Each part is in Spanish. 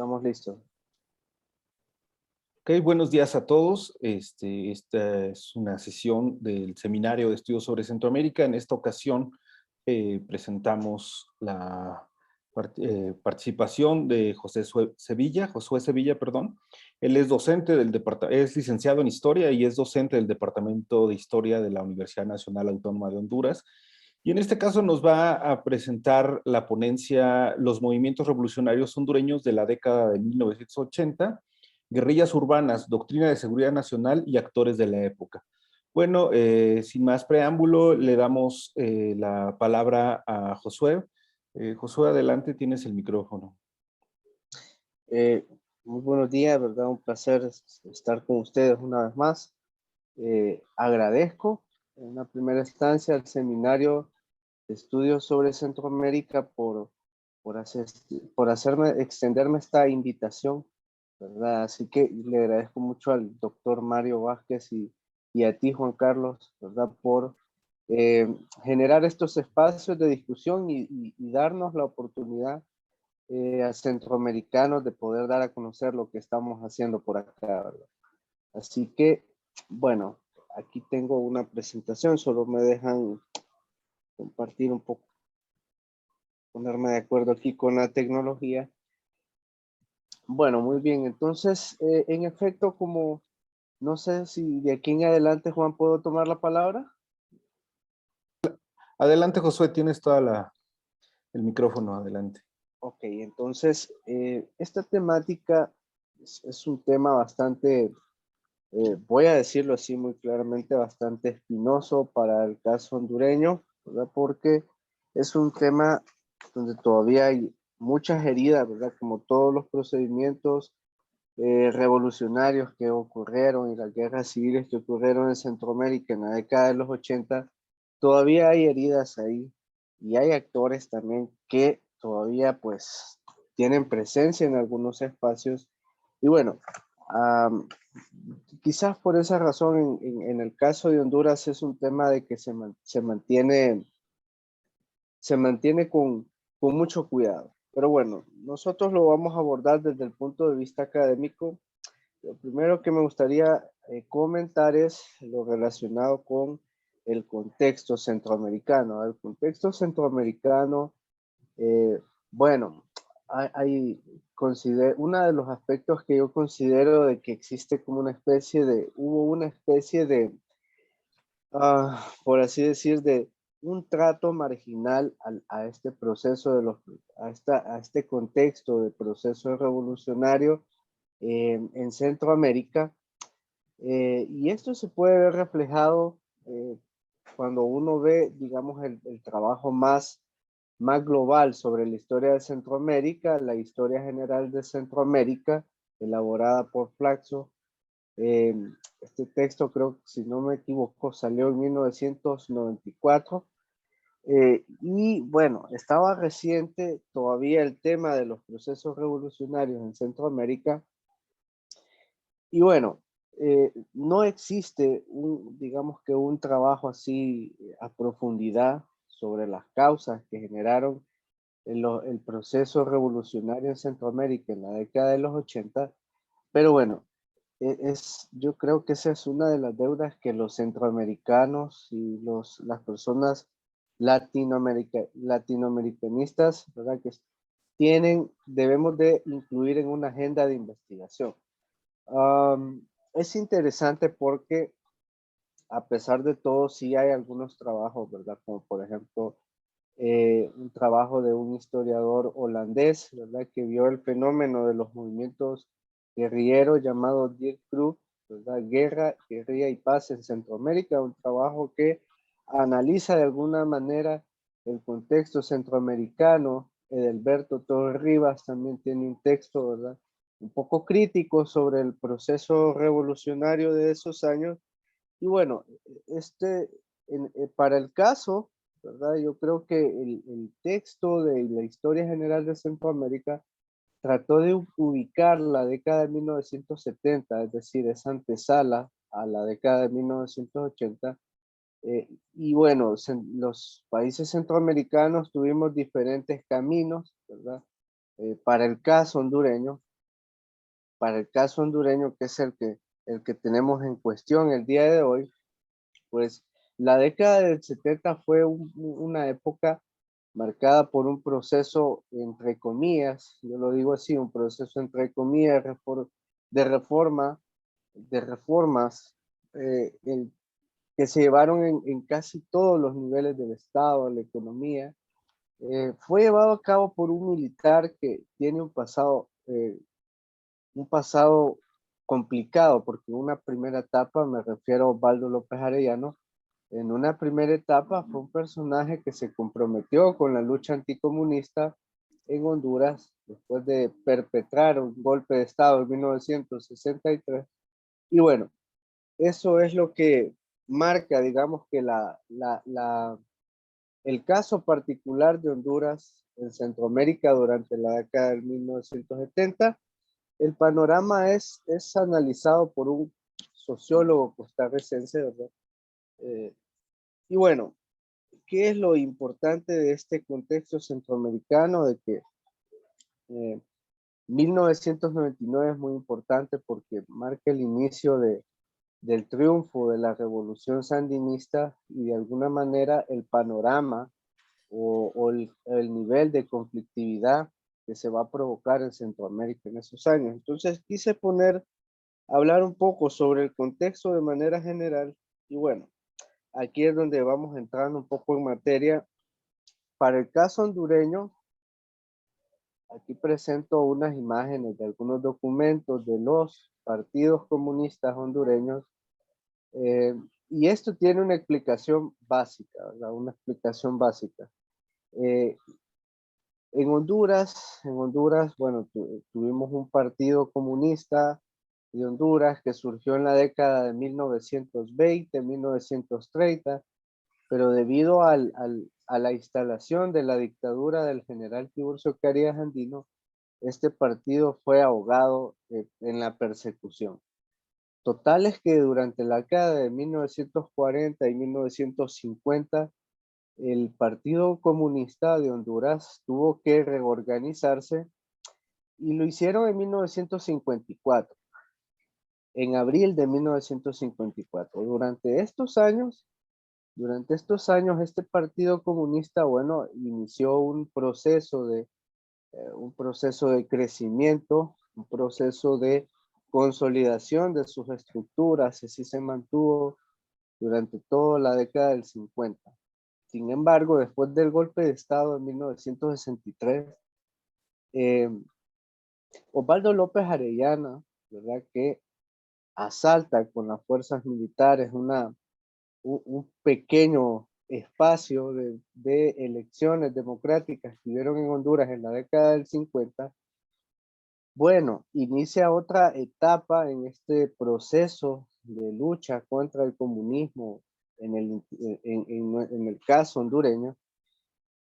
Estamos listos. Ok, buenos días a todos. Esta es una sesión del Seminario de Estudios sobre Centroamérica. En esta ocasión presentamos la participación de Josué Sevilla. Él es docente del departamento, es licenciado en Historia y es docente del Departamento de Historia de la Universidad Nacional Autónoma de Honduras. Y en este caso nos va a presentar la ponencia Los movimientos revolucionarios hondureños de la década de 1980, guerrillas urbanas, doctrina de seguridad nacional y actores de la época. Bueno, sin más preámbulo, le damos la palabra a Josué. Josué, adelante, tienes el micrófono. Muy buenos días, ¿verdad? Un placer estar con ustedes una vez más. Agradezco en una primera instancia al Seminario de Estudios sobre Centroamérica por hacerme extenderme esta invitación, ¿verdad? Así que le agradezco mucho al doctor Mario Vázquez y a ti, Juan Carlos, ¿verdad? Por generar estos espacios de discusión y darnos la oportunidad a centroamericanos de poder dar a conocer lo que estamos haciendo por acá, ¿verdad? Así que, bueno, aquí tengo una presentación, solo me dejan compartir un poco, ponerme de acuerdo aquí con la tecnología. Bueno, muy bien, entonces, en efecto, como no sé si de aquí en adelante, Juan, ¿puedo tomar la palabra? Adelante, Josué, tienes el micrófono, adelante. Ok, entonces, esta temática es un tema bastante, voy a decirlo así muy claramente, bastante espinoso para el caso hondureño, ¿verdad? Porque es un tema donde todavía hay muchas heridas, ¿verdad? Como todos los procedimientos revolucionarios que ocurrieron y las guerras civiles que ocurrieron en Centroamérica en la década de los 80, todavía hay heridas ahí y hay actores también que todavía pues tienen presencia en algunos espacios. Y bueno, quizás por esa razón en el caso de Honduras es un tema de que se mantiene con mucho cuidado. Pero bueno, nosotros lo vamos a abordar desde el punto de vista académico. Lo primero que me gustaría comentar es lo relacionado con el contexto centroamericano. El contexto centroamericano, bueno, uno de los aspectos que yo considero de que existe como hubo una especie de, por así decir, de un trato marginal a este proceso a este contexto de proceso revolucionario en Centroamérica. Y esto se puede ver reflejado cuando uno ve, digamos, el trabajo más global sobre la historia de Centroamérica, la historia general de Centroamérica, elaborada por Flaxo. Eh, este texto, creo que si no me equivoco, salió en 1994. Y bueno, estaba reciente todavía el tema de los procesos revolucionarios en Centroamérica. Y bueno, no existe digamos que un trabajo así a profundidad sobre las causas que generaron el proceso revolucionario en Centroamérica en la década de los 80, pero bueno, yo creo que esa es una de las deudas que los centroamericanos y las personas latinoamericanistas, ¿verdad? Debemos de incluir en una agenda de investigación. Es interesante porque a pesar de todo sí hay algunos trabajos, ¿verdad? Como por ejemplo un trabajo de un historiador holandés, ¿verdad? Que vio el fenómeno de los movimientos guerrilleros llamado Dirk Krupp, ¿verdad? Guerra, guerrilla y paz en Centroamérica, un trabajo que analiza de alguna manera el contexto centroamericano. Edelberto Torres Rivas también tiene un texto, ¿verdad? Un poco crítico sobre el proceso revolucionario de esos años. Y bueno, para el caso, ¿verdad? Yo creo que el texto de la historia general de Centroamérica trató de ubicar la década de 1970, es decir, esa antesala a la década de 1980. Y bueno, los países centroamericanos tuvimos diferentes caminos, ¿verdad? Para el caso hondureño, para el caso hondureño, que es el que tenemos en cuestión el día de hoy, pues la década del 70 fue una época marcada por un proceso, entre comillas, yo lo digo así, un proceso entre comillas de reforma, de reformas que se llevaron en casi todos los niveles del Estado, la economía. Fue llevado a cabo por un militar que tiene un pasado complicado, porque en una primera etapa, me refiero a Osvaldo López Arellano, en una primera etapa fue un personaje que se comprometió con la lucha anticomunista en Honduras después de perpetrar un golpe de Estado en 1963. Y bueno, eso es lo que marca, digamos, que el caso particular de Honduras en Centroamérica durante la década de 1970. El panorama es analizado por un sociólogo costarricense, ¿verdad? Y bueno, ¿qué es lo importante de este contexto centroamericano? De que 1999 es muy importante porque marca el inicio del triunfo de la revolución sandinista y de alguna manera el panorama o el nivel de conflictividad que se va a provocar en Centroamérica en esos años. Entonces quise hablar un poco sobre el contexto de manera general y bueno, aquí es donde vamos entrando un poco en materia. Para el caso hondureño, aquí presento unas imágenes de algunos documentos de los partidos comunistas hondureños y esto tiene una explicación básica, ¿verdad? Una explicación básica. Eh, en Honduras, bueno, tuvimos un partido comunista de Honduras que surgió en la década de 1920, 1930, pero debido a la instalación de la dictadura del general Tiburcio Carías Andino, este partido fue ahogado en la persecución. Total es que durante la década de 1940 y 1950, el Partido Comunista de Honduras tuvo que reorganizarse y lo hicieron en 1954, en abril de 1954. Durante estos años, este Partido Comunista, bueno, inició un proceso de crecimiento, un proceso de consolidación de sus estructuras, así se mantuvo durante toda la década del 50. Sin embargo, después del golpe de Estado en 1963, eh, Osvaldo López Arellano, ¿verdad? Que asalta con las fuerzas militares un pequeño espacio de elecciones democráticas que hubieron en Honduras en la década del 50. Bueno, inicia otra etapa en este proceso de lucha contra el comunismo en el caso hondureño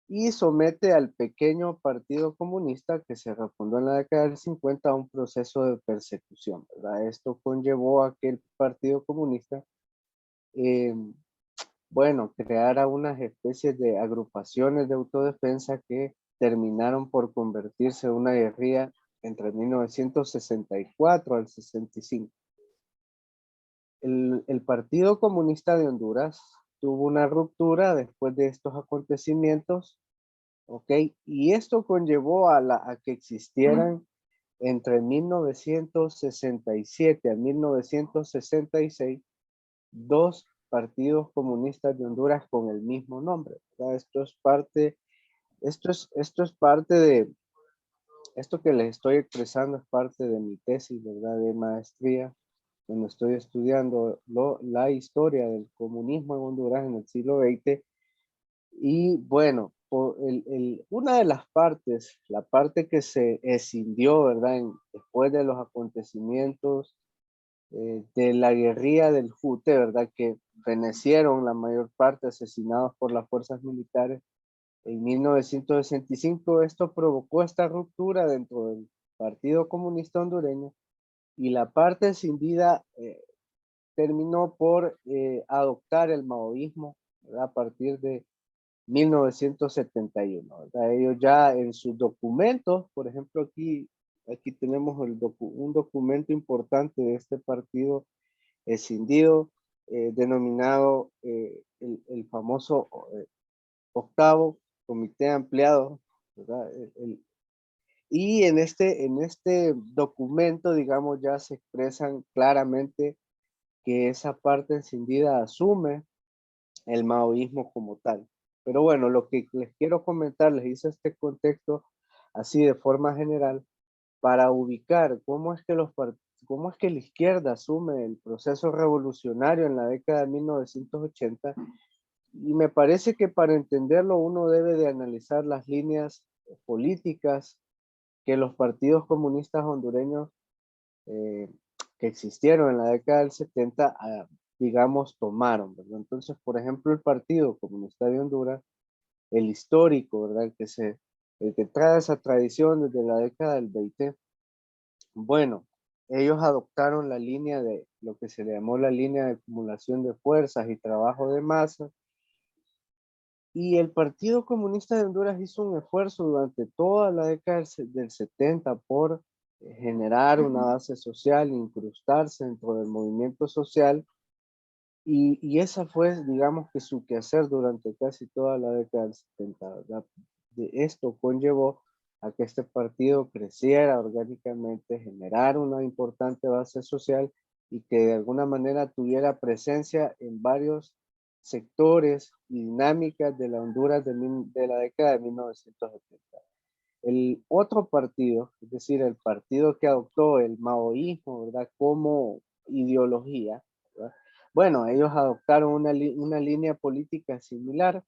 y somete al pequeño Partido Comunista que se refundó en la década del 50 a un proceso de persecución, ¿verdad? Esto conllevó a que el Partido Comunista, eh, bueno, creara unas especies de agrupaciones de autodefensa que terminaron por convertirse en una guerrilla entre 1964 al 65. El Partido Comunista de Honduras tuvo una ruptura después de estos acontecimientos, ¿ok? Y esto conllevó a que existieran entre 1967 a 1966 dos partidos comunistas de Honduras con el mismo nombre, ¿verdad? Esto es parte de, esto que les estoy expresando es parte de mi tesis, ¿verdad? De maestría, donde estoy estudiando la historia del comunismo en Honduras en el siglo XX. Y bueno, una de las partes, la parte que se escindió, ¿verdad? Después de los acontecimientos de la guerrilla del Jute, ¿verdad? Que fenecieron la mayor parte asesinados por las fuerzas militares. En 1965 esto provocó esta ruptura dentro del Partido Comunista Hondureño y la parte escindida terminó por adoptar el maoísmo, ¿verdad? A partir de 1971, ¿verdad? Ellos ya en sus documentos, por ejemplo aquí Aquí tenemos un documento importante de este partido escindido, denominado el famoso octavo comité ampliado, ¿verdad? Y en este documento, digamos, ya se expresan claramente que esa parte encendida asume el maoísmo como tal. Pero bueno, lo que les quiero comentar, les hice este contexto así de forma general para ubicar cómo es que la izquierda asume el proceso revolucionario en la década de 1980. Y me parece que para entenderlo uno debe de analizar las líneas políticas que los partidos comunistas hondureños eh, que existieron en la década del 70, digamos, tomaron, ¿verdad? Entonces, por ejemplo, el Partido Comunista de Honduras, el histórico, ¿verdad? El que trae esa tradición desde la década del 20, bueno, ellos adoptaron la línea de lo que se le llamó la línea de acumulación de fuerzas y trabajo de masa. Y el Partido Comunista de Honduras hizo un esfuerzo durante toda la década del 70 por generar una base social, incrustarse dentro del movimiento social, y esa fue, digamos, que su quehacer durante casi toda la década del 70, ¿verdad? De esto conllevó a que este partido creciera orgánicamente, generara una importante base social y que de alguna manera tuviera presencia en varios sectores y dinámicas de la Honduras de la década de 1970. El otro partido, es decir, el partido que adoptó el maoísmo, ¿verdad? Como ideología, ¿verdad? Bueno, ellos adoptaron una línea política similar,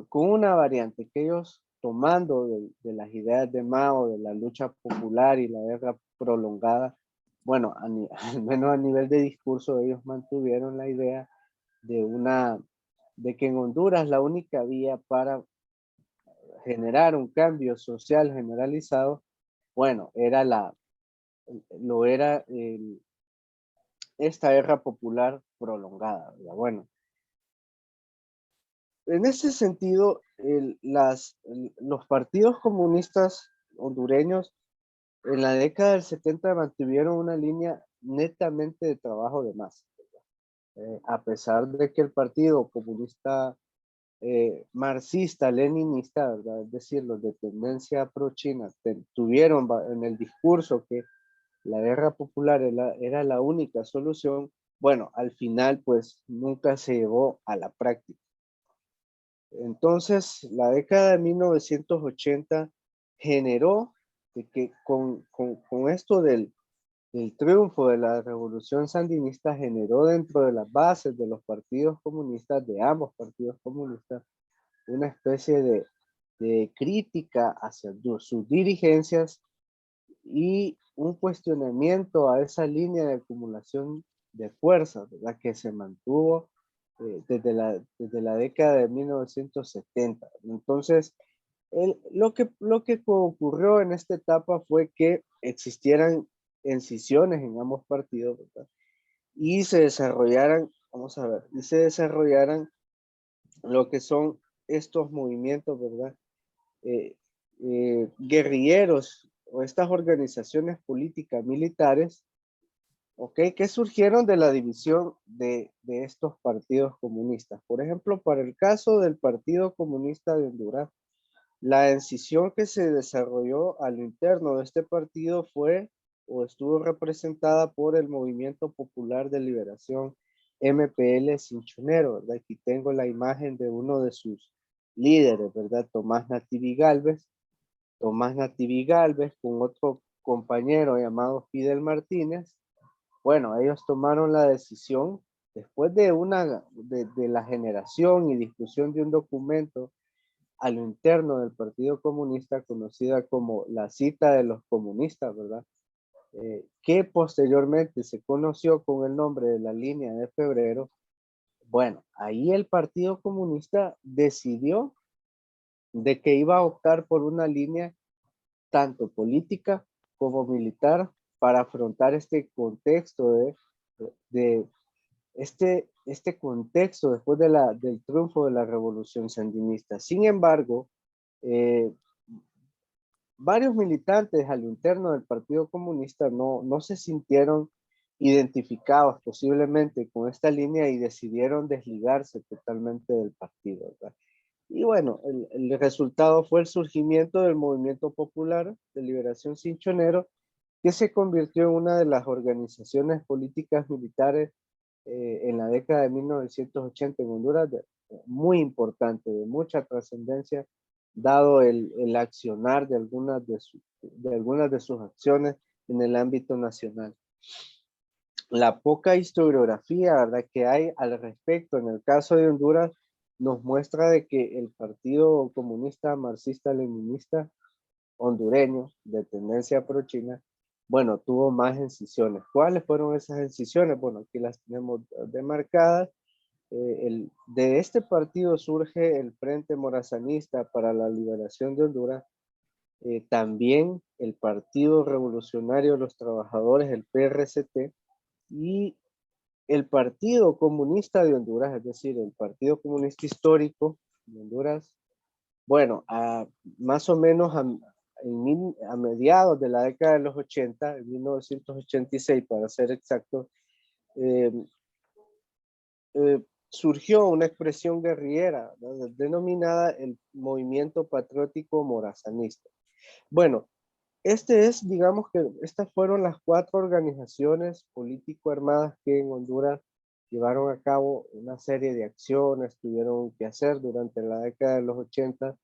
con una variante, que ellos tomando de las ideas de Mao, de la lucha popular y la guerra prolongada, bueno, al menos a nivel de discurso, ellos mantuvieron la idea de de que en Honduras la única vía para generar un cambio social generalizado, bueno, lo era esta guerra popular prolongada, ¿verdad? Bueno, en ese sentido, los partidos comunistas hondureños en la década del 70 mantuvieron una línea netamente de trabajo de masa. A pesar de que el Partido Comunista marxista, leninista, ¿verdad? Es decir, los de tendencia pro-china, tuvieron en el discurso que la guerra popular era la única solución. Bueno, al final pues nunca se llevó a la práctica. Entonces, la década de 1980 generó de que con esto del triunfo de la revolución sandinista, generó dentro de las bases de los partidos comunistas, de ambos partidos comunistas, una especie de crítica hacia sus dirigencias y un cuestionamiento a esa línea de acumulación de fuerzas, ¿verdad? Que se mantuvo desde la década de 1970. Entonces, lo que ocurrió en esta etapa fue que existieran incisiones en ambos partidos, ¿verdad? Y se desarrollaran, vamos a ver, y se desarrollaran lo que son estos movimientos, ¿verdad? eh, Guerrilleros o estas organizaciones políticas militares, ¿ok? Que surgieron de la división de estos partidos comunistas. Por ejemplo, para el caso del Partido Comunista de Honduras, la incisión que se desarrolló al interno de este partido fue o estuvo representada por el Movimiento Popular de Liberación MPL Cinchonero, ¿verdad? Aquí tengo la imagen de uno de sus líderes, ¿verdad? Tomás Nativi Galvez con otro compañero llamado Fidel Martínez. Bueno, ellos tomaron la decisión después de la generación y discusión de un documento a lo interno del Partido Comunista, conocida como la cita de los comunistas, ¿verdad? Que posteriormente se conoció con el nombre de la línea de febrero. Bueno, ahí el Partido Comunista decidió de que iba a optar por una línea tanto política como militar para afrontar este contexto de este contexto después del triunfo de la revolución sandinista. Sin embargo, eh, varios militantes al interno del Partido Comunista no se sintieron identificados posiblemente con esta línea y decidieron desligarse totalmente del partido, ¿verdad? Y bueno, el resultado fue el surgimiento del Movimiento Popular de Liberación Cinchonero, que se convirtió en una de las organizaciones políticas militares en la década de 1980 en Honduras, muy importante, de mucha trascendencia, dado el accionar de algunas de sus acciones en el ámbito nacional. La poca historiografía, ¿verdad?, que hay al respecto en el caso de Honduras nos muestra de que el Partido Comunista Marxista-Leninista hondureño de tendencia pro-china, bueno, tuvo más incisiones. ¿Cuáles fueron esas incisiones? Bueno, aquí las tenemos demarcadas. De este partido surge el Frente Morazanista para la Liberación de Honduras, también el Partido Revolucionario de los Trabajadores, el PRCT, y el Partido Comunista de Honduras, es decir, el Partido Comunista Histórico de Honduras. Bueno, más o menos a mediados de la década de los 80, en 1986 para ser exacto, eh, surgió una expresión guerrillera, ¿no?, denominada el Movimiento Patriótico Morazanista. Bueno, digamos que estas fueron las 4 organizaciones político-armadas que en Honduras llevaron a cabo una serie de acciones, tuvieron que hacer durante la década de los 80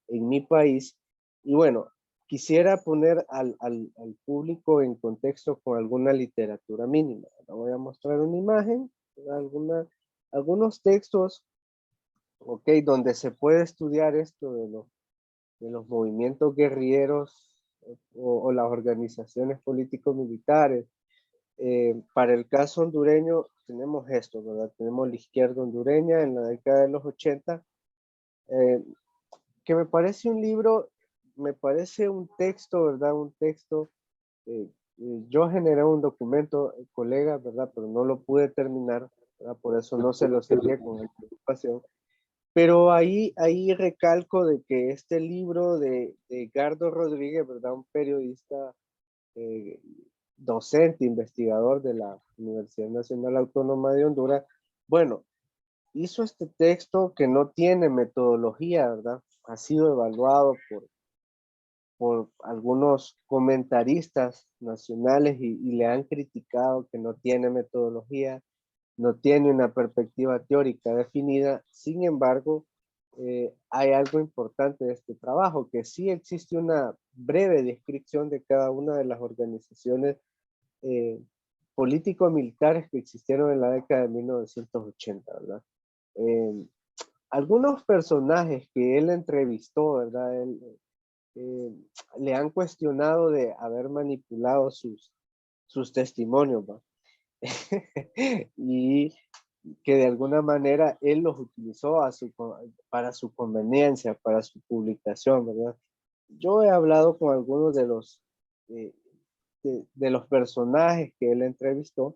en mi país. Y bueno, quisiera poner al público en contexto con alguna literatura mínima. Le voy a mostrar una imagen, algunos textos, ok, donde se puede estudiar esto de los movimientos guerrilleros o las organizaciones político-militares. Para el caso hondureño tenemos esto, ¿verdad? Tenemos la izquierda hondureña en la década de los 80, eh, que me parece un libro, me parece un texto, ¿verdad? Un texto, yo generé un documento, colega, ¿verdad? Pero no lo pude terminar, ¿verdad? Por eso no se lo envié con anticipación. Pero ahí recalco de que este libro de Gardo Rodríguez, ¿verdad? Un periodista, eh, docente, investigador de la Universidad Nacional Autónoma de Honduras, bueno, hizo este texto que no tiene metodología, ¿verdad? Ha sido evaluado por algunos comentaristas nacionales y le han criticado que no tiene metodología, no tiene una perspectiva teórica definida. Sin embargo, hay algo importante de este trabajo, que sí existe una breve descripción de cada una de las organizaciones eh, político-militares que existieron en la década de 1980, ¿verdad? Eh, Algunos personajes que él entrevistó, ¿verdad? Eh, Le han cuestionado de haber manipulado sus testimonios, ¿va? Y que de alguna manera él los utilizó para su conveniencia, para su publicación, ¿verdad? Yo he hablado con algunos eh, de los personajes que él entrevistó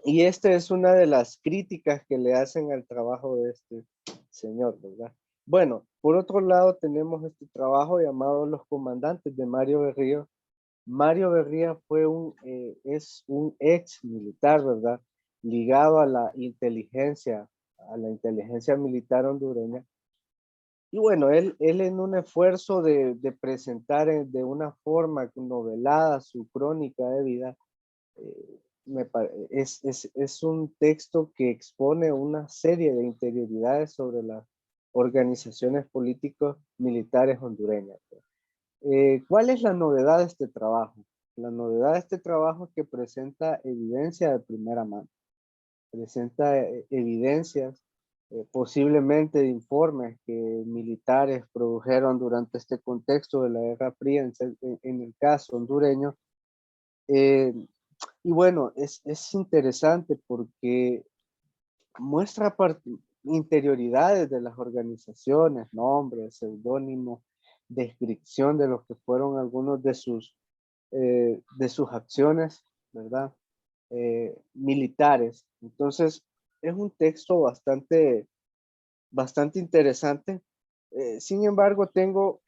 y esta es una de las críticas que le hacen al trabajo de este señor, ¿verdad? Bueno, por otro lado tenemos este trabajo llamado Los Comandantes de Mario Berrío. Mario Berría es un ex militar, ¿verdad? Ligado a la inteligencia militar hondureña. Y bueno, él en un esfuerzo de presentar de una forma novelada su crónica de vida, es un texto que expone una serie de interioridades sobre las organizaciones políticos militares hondureñas. ¿Cuál es la novedad de este trabajo? La novedad de este trabajo es que presenta evidencia de primera mano, presenta evidencias posiblemente de informes que militares produjeron durante este contexto de la Guerra Fría en el caso hondureño. Eh, y bueno, es interesante porque muestra interioridades de las organizaciones, nombres, seudónimos, descripción de los que fueron algunos de sus acciones, ¿verdad? Militares. Entonces, es un texto bastante interesante. Sin embargo, tengo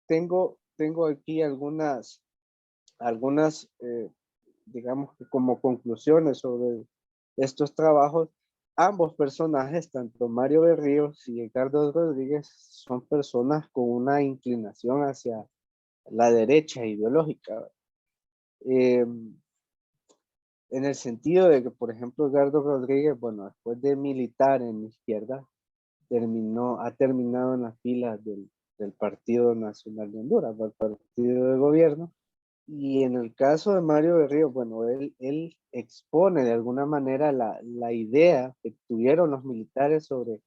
tengo aquí algunas digamos que como conclusiones sobre estos trabajos. Ambos personajes, tanto Mario Berríos y Edgardo Rodríguez, son personas con una inclinación hacia la derecha ideológica. Eh, en el sentido de que, por ejemplo, Edgardo Rodríguez, bueno, después de militar en la izquierda, ha terminado en las filas del Partido Nacional de Honduras, el partido de gobierno. Y en el caso de Mario Berrío, bueno, él expone de alguna manera la idea que tuvieron los militares sobre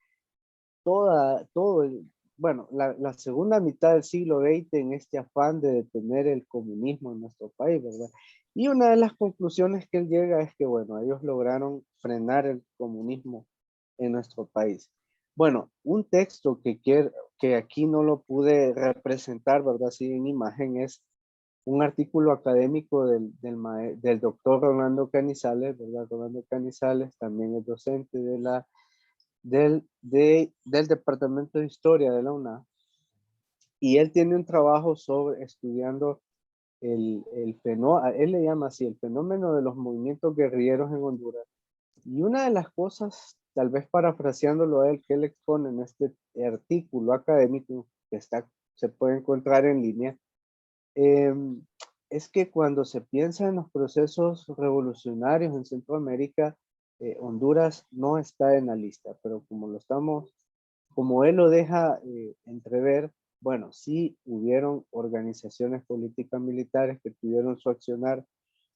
bueno, la segunda mitad del siglo XX en este afán de detener el comunismo en nuestro país, ¿verdad? Y una de las conclusiones que él llega es que, bueno, ellos lograron frenar el comunismo en nuestro país. Bueno, un texto que aquí no lo pude representar, ¿verdad? Así en imagen es un artículo académico del doctor Rolando Canizales, ¿verdad? Rolando Canizales también es docente del Departamento de Historia de la UNAM, y él tiene un trabajo sobre estudiando él le llama así, el fenómeno de los movimientos guerrilleros en Honduras. Y una de las cosas, tal vez parafraseándolo a él, que él expone en este artículo académico se puede encontrar en línea, em, es que cuando se piensa en los procesos revolucionarios en Centroamérica, Honduras no está en la lista, pero como él lo deja entrever, bueno, sí hubieron organizaciones políticas militares que tuvieron su accionar,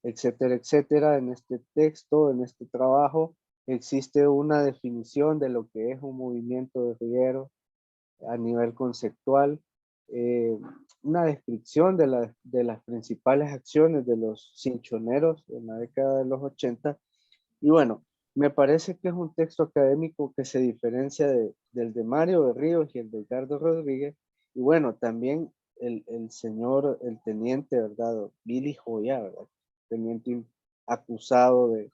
etcétera, etcétera. En este texto, en este trabajo, existe una definición de lo que es un movimiento guerrillero a nivel conceptual, eh, una descripción de las principales acciones de los cinchoneros en la década de los 80. Y bueno, me parece que es un texto académico que se diferencia del de Mario Berríos y el de Edgardo Rodríguez. Y bueno, también el teniente, ¿verdad? Billy Joya, ¿verdad? Teniente acusado de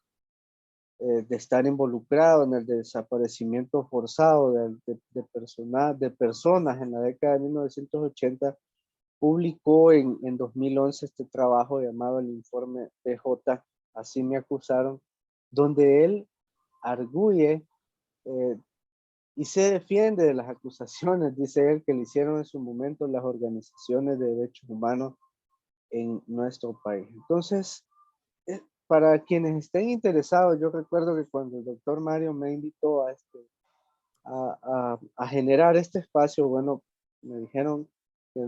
estar involucrado en el desaparecimiento forzado de personas en la década de 1980, publicó en 2011 este trabajo llamado el informe PJ, así me acusaron, donde él arguye eh, y se defiende de las acusaciones, dice él, que le hicieron en su momento las organizaciones de derechos humanos en nuestro país. Entonces, para quienes estén interesados, yo recuerdo que cuando el doctor Mario me invitó a generar este espacio, bueno, me dijeron que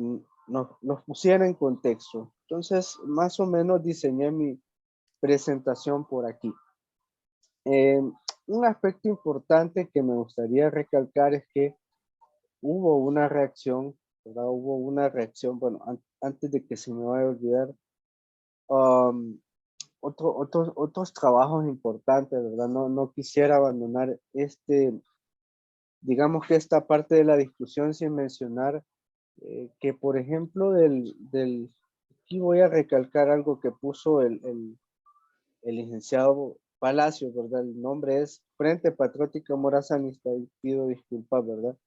nos pusiera en contexto. Entonces, más o menos diseñé mi presentación por aquí. Eh, un aspecto importante que me gustaría recalcar es que hubo una reacción, ¿verdad? Hubo una reacción, bueno, antes de que se me vaya a olvidar, um, otros trabajos importantes, ¿verdad? No quisiera abandonar digamos que esta parte de la discusión sin mencionar que, por ejemplo, aquí voy a recalcar algo que puso el licenciado Palacio, ¿verdad? El nombre es Frente Patriótico Morazanista y pido disculpas, ¿verdad?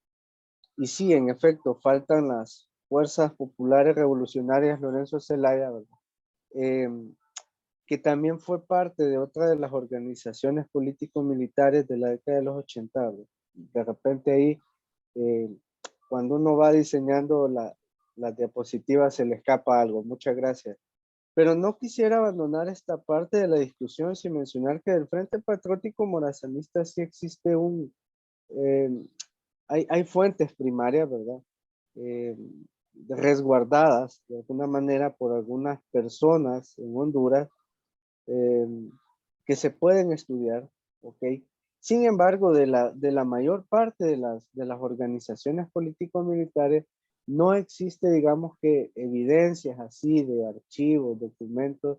Y sí, en efecto, faltan las fuerzas populares revolucionarias Lorenzo Zelaya, ¿verdad? Em, que también fue parte de otra de las organizaciones político-militares de la década de los 80. ¿Verdad? De repente ahí, eh, cuando uno va diseñando las diapositivas, se le escapa algo. Muchas gracias. Pero no quisiera abandonar esta parte de la discusión sin mencionar que del Frente Patriótico Morazanista sí existe eh, hay fuentes primarias, ¿verdad? Eh, resguardadas de alguna manera por algunas personas en Honduras eh, que se pueden estudiar, ¿ok? Sin embargo, de la mayor parte de las organizaciones político-militares no existe, digamos que, evidencias así de archivos, documentos,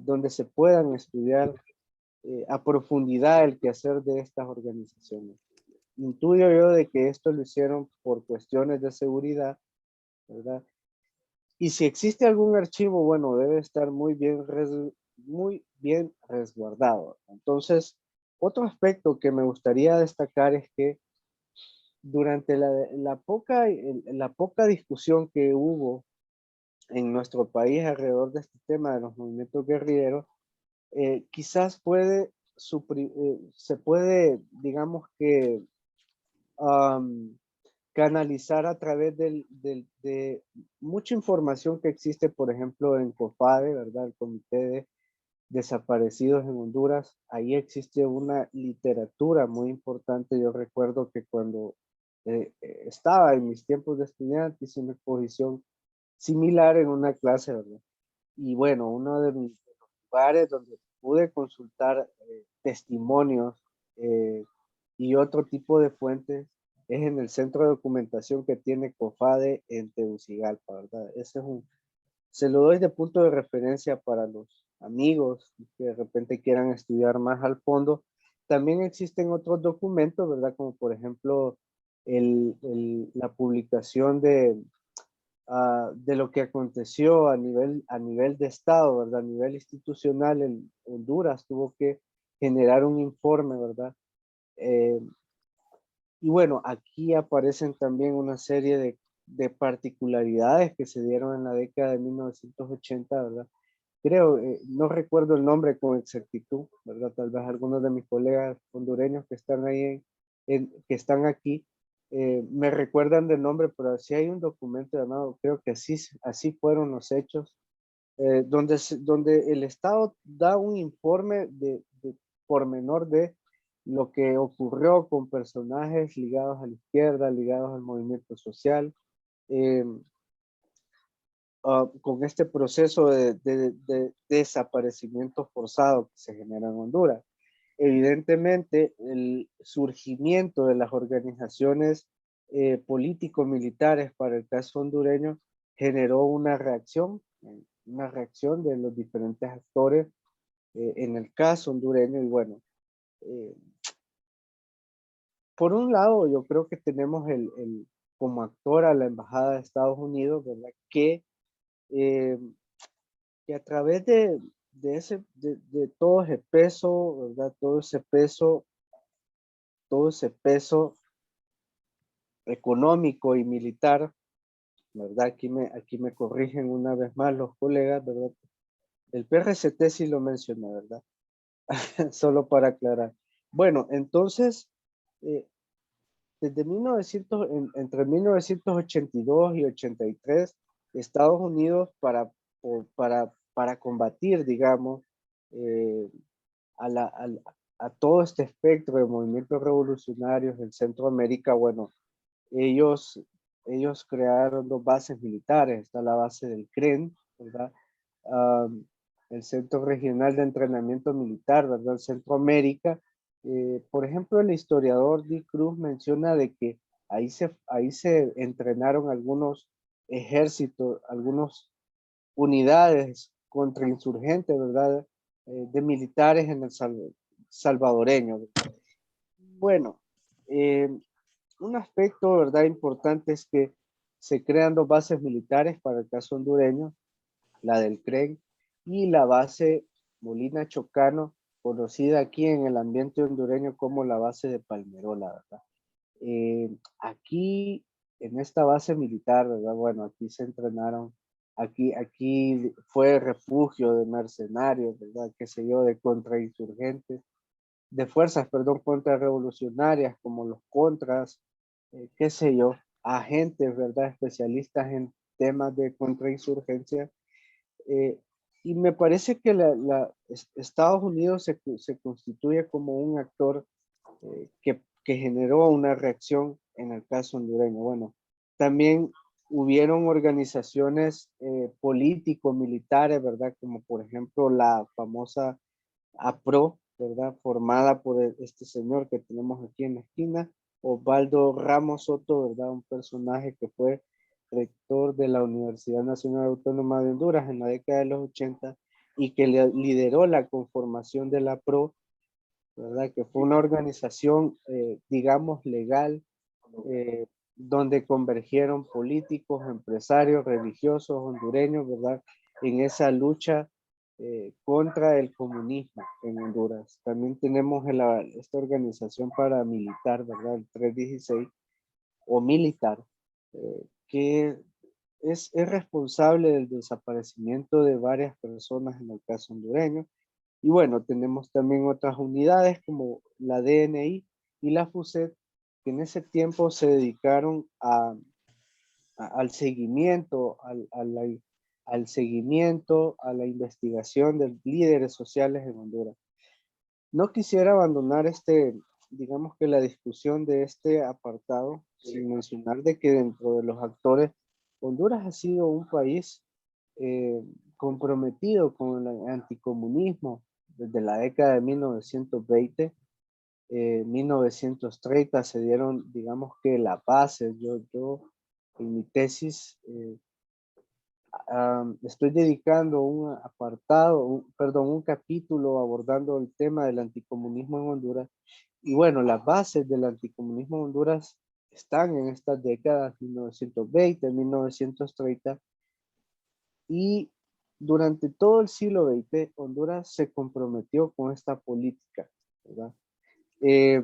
donde se puedan estudiar a profundidad el quehacer de estas organizaciones. Intuyo yo de que esto lo hicieron por cuestiones de seguridad, ¿verdad? Y si existe algún archivo, bueno, debe estar muy bien resguardado. Entonces, otro aspecto que me gustaría destacar es que durante la poca discusión que hubo en nuestro país alrededor de este tema de los movimientos guerrilleros, quizás se puede, digamos que, am, canalizar a través de mucha información que existe, por ejemplo, en COFADE, ¿verdad? El Comité de Desaparecidos en Honduras. Ahí existe una literatura muy importante. Yo recuerdo que cuando estaba en mis tiempos de estudiante hice una exposición similar en una clase, ¿verdad? Y bueno, uno de los lugares donde pude consultar testimonios eh, y otro tipo de fuentes es en el centro de documentación que tiene COFADE en Tegucigalpa, ¿verdad? Se lo doy de punto de referencia para los amigos que de repente quieran estudiar más al fondo. También existen otros documentos, ¿verdad? Como por ejemplo la publicación de lo que aconteció a nivel de Estado, ¿verdad? A nivel institucional en Honduras tuvo que generar un informe, ¿verdad? Eh, y bueno, aquí aparecen también una serie de particularidades que se dieron en la década de 1980, ¿verdad? Creo, no recuerdo el nombre con exactitud, ¿verdad? Tal vez algunos de mis colegas hondureños que están ahí, que están aquí, me recuerdan del nombre, pero sí hay un documento llamado, creo que así fueron los hechos, donde el Estado da un informe de pormenor de lo que ocurrió con personajes ligados a la izquierda, ligados al movimiento social, eh, con este proceso de desaparecimiento forzado que se genera en Honduras. Evidentemente, el surgimiento de las organizaciones político-militares para el caso hondureño generó una reacción de los diferentes actores en el caso hondureño. Y bueno, eh, por un lado, yo creo que tenemos como actor a la Embajada de Estados Unidos, ¿verdad? Eh, que a través de todo ese peso, ¿verdad? Todo ese peso económico y militar, ¿verdad? Aquí me corrigen una vez más los colegas, ¿verdad? El PRCT sí lo mencioné, ¿verdad? Solo para aclarar. Bueno, entonces, eh, desde entre 1982 y 83, Estados Unidos para combatir, digamos, eh, a, la, a todo este espectro de movimientos revolucionarios en Centroamérica, bueno, ellos, ellos crearon dos bases militares. Está la base del CREN, ¿verdad? Um, el Centro Regional de Entrenamiento Militar, ¿verdad? Centroamérica. Por ejemplo, el historiador Di Cruz menciona de que ahí se entrenaron algunos ejércitos, algunas unidades contrainsurgentes, ¿verdad? De militares en el salvadoreño. Bueno, eh, un aspecto, ¿verdad? Importante es que se crean dos bases militares para el caso hondureño, la del CREN y la base Molina Chocano, conocida aquí en el ambiente hondureño como la base de Palmerola, ¿verdad? Aquí, en esta base militar, ¿verdad? Bueno, aquí se entrenaron, aquí fue refugio de mercenarios, ¿verdad? Qué sé yo, de contrainsurgentes, de fuerzas, perdón, contrarrevolucionarias como los contras, qué sé yo, agentes, ¿verdad? Especialistas en temas de contrainsurgencia. eh, y me parece que Estados Unidos se constituye como un actor que generó una reacción en el caso hondureño. Bueno, también hubieron organizaciones político-militares, ¿verdad? Como por ejemplo la famosa APRO, ¿verdad? Formada por este señor que tenemos aquí en la esquina, Osvaldo Ramos Soto, ¿verdad? Un personaje que fue rector de la Universidad Nacional Autónoma de Honduras en la década de los 80 y que lideró la conformación de la APRO, ¿verdad? Que fue una organización, digamos, legal, eh, donde convergieron políticos, empresarios, religiosos, hondureños, ¿verdad? En esa lucha contra el comunismo en Honduras. También tenemos esta organización paramilitar, ¿verdad? El 316, o militar, que es responsable del desaparecimiento de varias personas en el caso hondureño. Y bueno, tenemos también otras unidades como la DNI y la FUSET, que en ese tiempo se dedicaron al seguimiento, al seguimiento, a la investigación de líderes sociales en Honduras. No quisiera abandonar digamos que la discusión de este apartado, sin mencionar de que dentro de los actores, Honduras ha sido un país eh, comprometido con el anticomunismo desde la década de 1920. 1930 se dieron, digamos que la base. Yo en mi tesis estoy dedicando un apartado, perdón, un capítulo abordando el tema del anticomunismo en Honduras. Y bueno, las bases del anticomunismo en Honduras están en estas décadas, 1920, 1930, y durante todo el siglo XX, Honduras se comprometió con esta política, ¿verdad? Eh,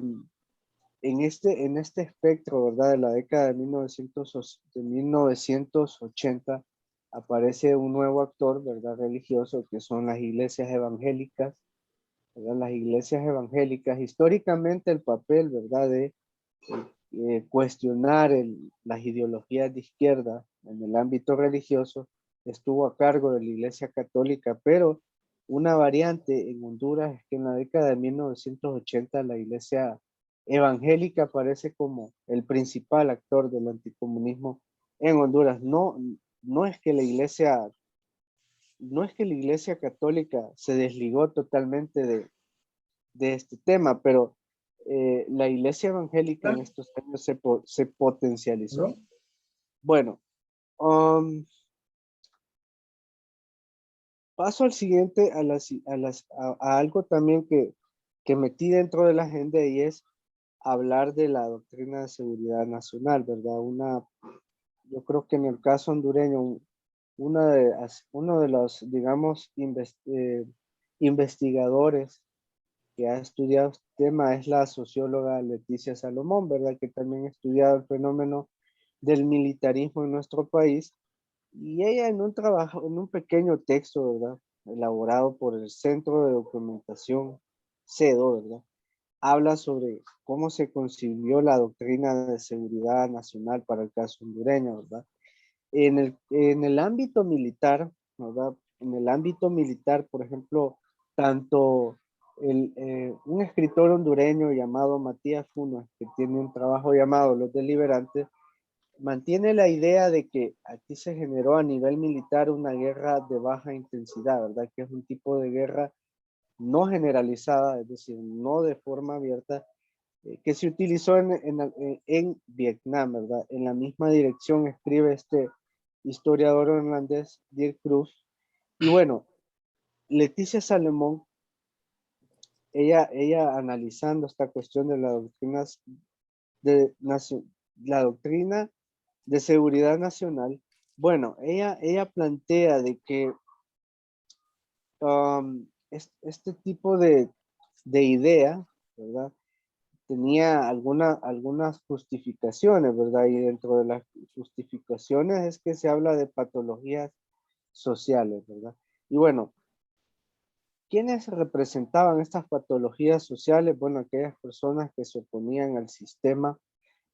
en este espectro, ¿verdad? De la década de 1980, aparece un nuevo actor, ¿verdad? Religioso, que son las iglesias evangélicas, ¿verdad? Las iglesias evangélicas, históricamente el papel, ¿verdad? De cuestionar las ideologías de izquierda en el ámbito religioso estuvo a cargo de la Iglesia Católica, pero una variante en Honduras es que en la década de 1980 la Iglesia evangélica aparece como el principal actor del anticomunismo en Honduras. No es que no es que la Iglesia Católica se desligó totalmente de este tema, pero la iglesia evangélica en estos años se potencializó. ¿No? Bueno, um, paso al siguiente, a algo también que metí dentro de la agenda, y es hablar de la doctrina de seguridad nacional, ¿verdad? Yo creo que en el caso hondureño, uno de los, digamos, investigadores que ha estudiado este tema es la socióloga Leticia Salomón, ¿verdad? Que también ha estudiado el fenómeno del militarismo en nuestro país. Y ella en un trabajo, en un pequeño texto, ¿verdad? Elaborado por el Centro de Documentación CEDO, ¿verdad? Habla sobre cómo se concibió la doctrina de seguridad nacional para el caso hondureño, ¿verdad? En el ámbito militar, ¿verdad? En el ámbito militar, por ejemplo, tanto un escritor hondureño llamado Matías Funes, que tiene un trabajo llamado Los Deliberantes, mantiene la idea de que aquí se generó a nivel militar una guerra de baja intensidad, ¿verdad? Que es un tipo de guerra no generalizada, es decir, no de forma abierta, que se utilizó en Vietnam, ¿verdad? En la misma dirección escribe este historiador holandés, Dirk Cruz. Y bueno, Leticia Salomón, ella analizando esta cuestión de de la doctrina de seguridad nacional, bueno, ella plantea de que este tipo de idea, ¿verdad? Tenía algunas justificaciones, ¿verdad? Y dentro de las justificaciones es que se habla de patologías sociales, ¿verdad? Y bueno, ¿quiénes representaban estas patologías sociales? Bueno, aquellas personas que se oponían al sistema,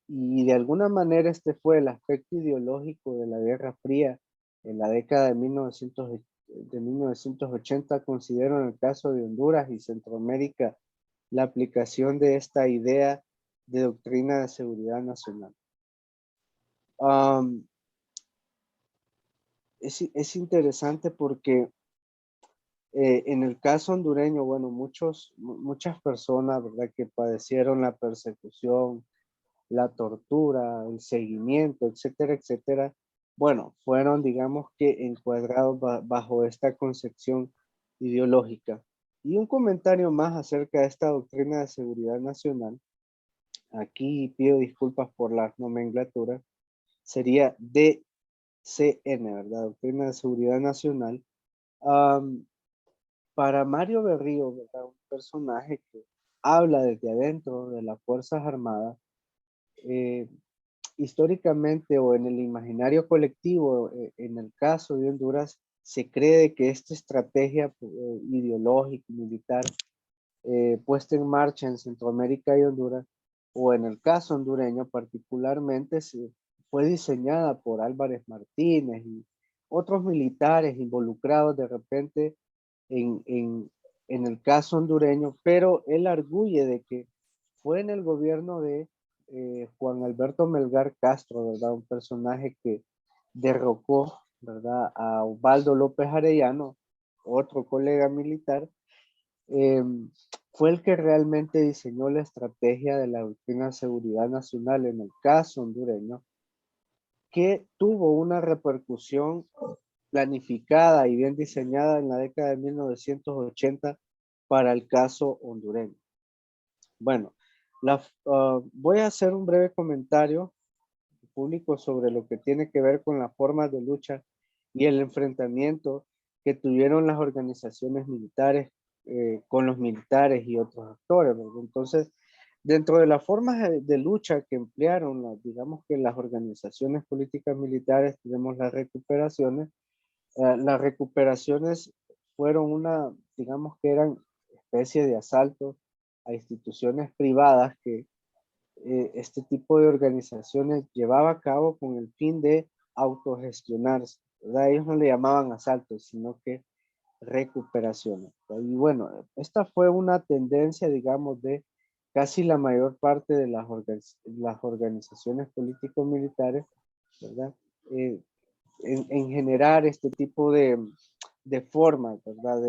y de alguna manera este fue el aspecto ideológico de la Guerra Fría en la década de 1980, considero en el caso de Honduras y Centroamérica la aplicación de esta idea de doctrina de seguridad nacional. Um, es interesante porque en el caso hondureño, bueno, muchas personas, ¿verdad?, que padecieron la persecución, la tortura, el seguimiento, etcétera, etcétera, bueno, fueron, digamos que, encuadrados bajo esta concepción ideológica. Y un comentario más acerca de esta doctrina de seguridad nacional, aquí pido disculpas por la nomenclatura, sería DCN, ¿verdad? Doctrina de Seguridad Nacional. Um, para Mario Berrío, ¿verdad? Un personaje que habla desde adentro de las Fuerzas Armadas, históricamente o en el imaginario colectivo, en el caso de Honduras, se cree que esta estrategia ideológica y militar puesta en marcha en Centroamérica y Honduras, o en el caso hondureño particularmente, fue diseñada por Álvarez Martínez y otros militares involucrados de repente en, en, en el caso hondureño, pero él arguye de que fue en el gobierno de Juan Alberto Melgar Castro, ¿verdad? Un personaje que derrocó, ¿verdad? A Osvaldo López Arellano, otro colega militar, eh, fue el que realmente diseñó la estrategia de la doctrina de seguridad nacional en el caso hondureño, que tuvo una repercusión planificada y bien diseñada en la década de 1980 para el caso hondureño. Bueno, voy a hacer un breve comentario público sobre lo que tiene que ver con las formas de lucha y el enfrentamiento que tuvieron las organizaciones militares con los militares y otros actores, ¿verdad? Entonces, dentro de las formas de lucha que emplearon, digamos que las organizaciones políticas militares, tenemos las recuperaciones. Las recuperaciones fueron digamos que eran especie de asaltos a instituciones privadas que este tipo de organizaciones llevaba a cabo con el fin de autogestionarse, ¿verdad? Ellos no le llamaban asaltos, sino que recuperaciones, ¿verdad? Y bueno, esta fue una tendencia, digamos, de casi la mayor parte de las organizaciones político-militares, ¿verdad? Eh, en generar este tipo de formas, ¿verdad?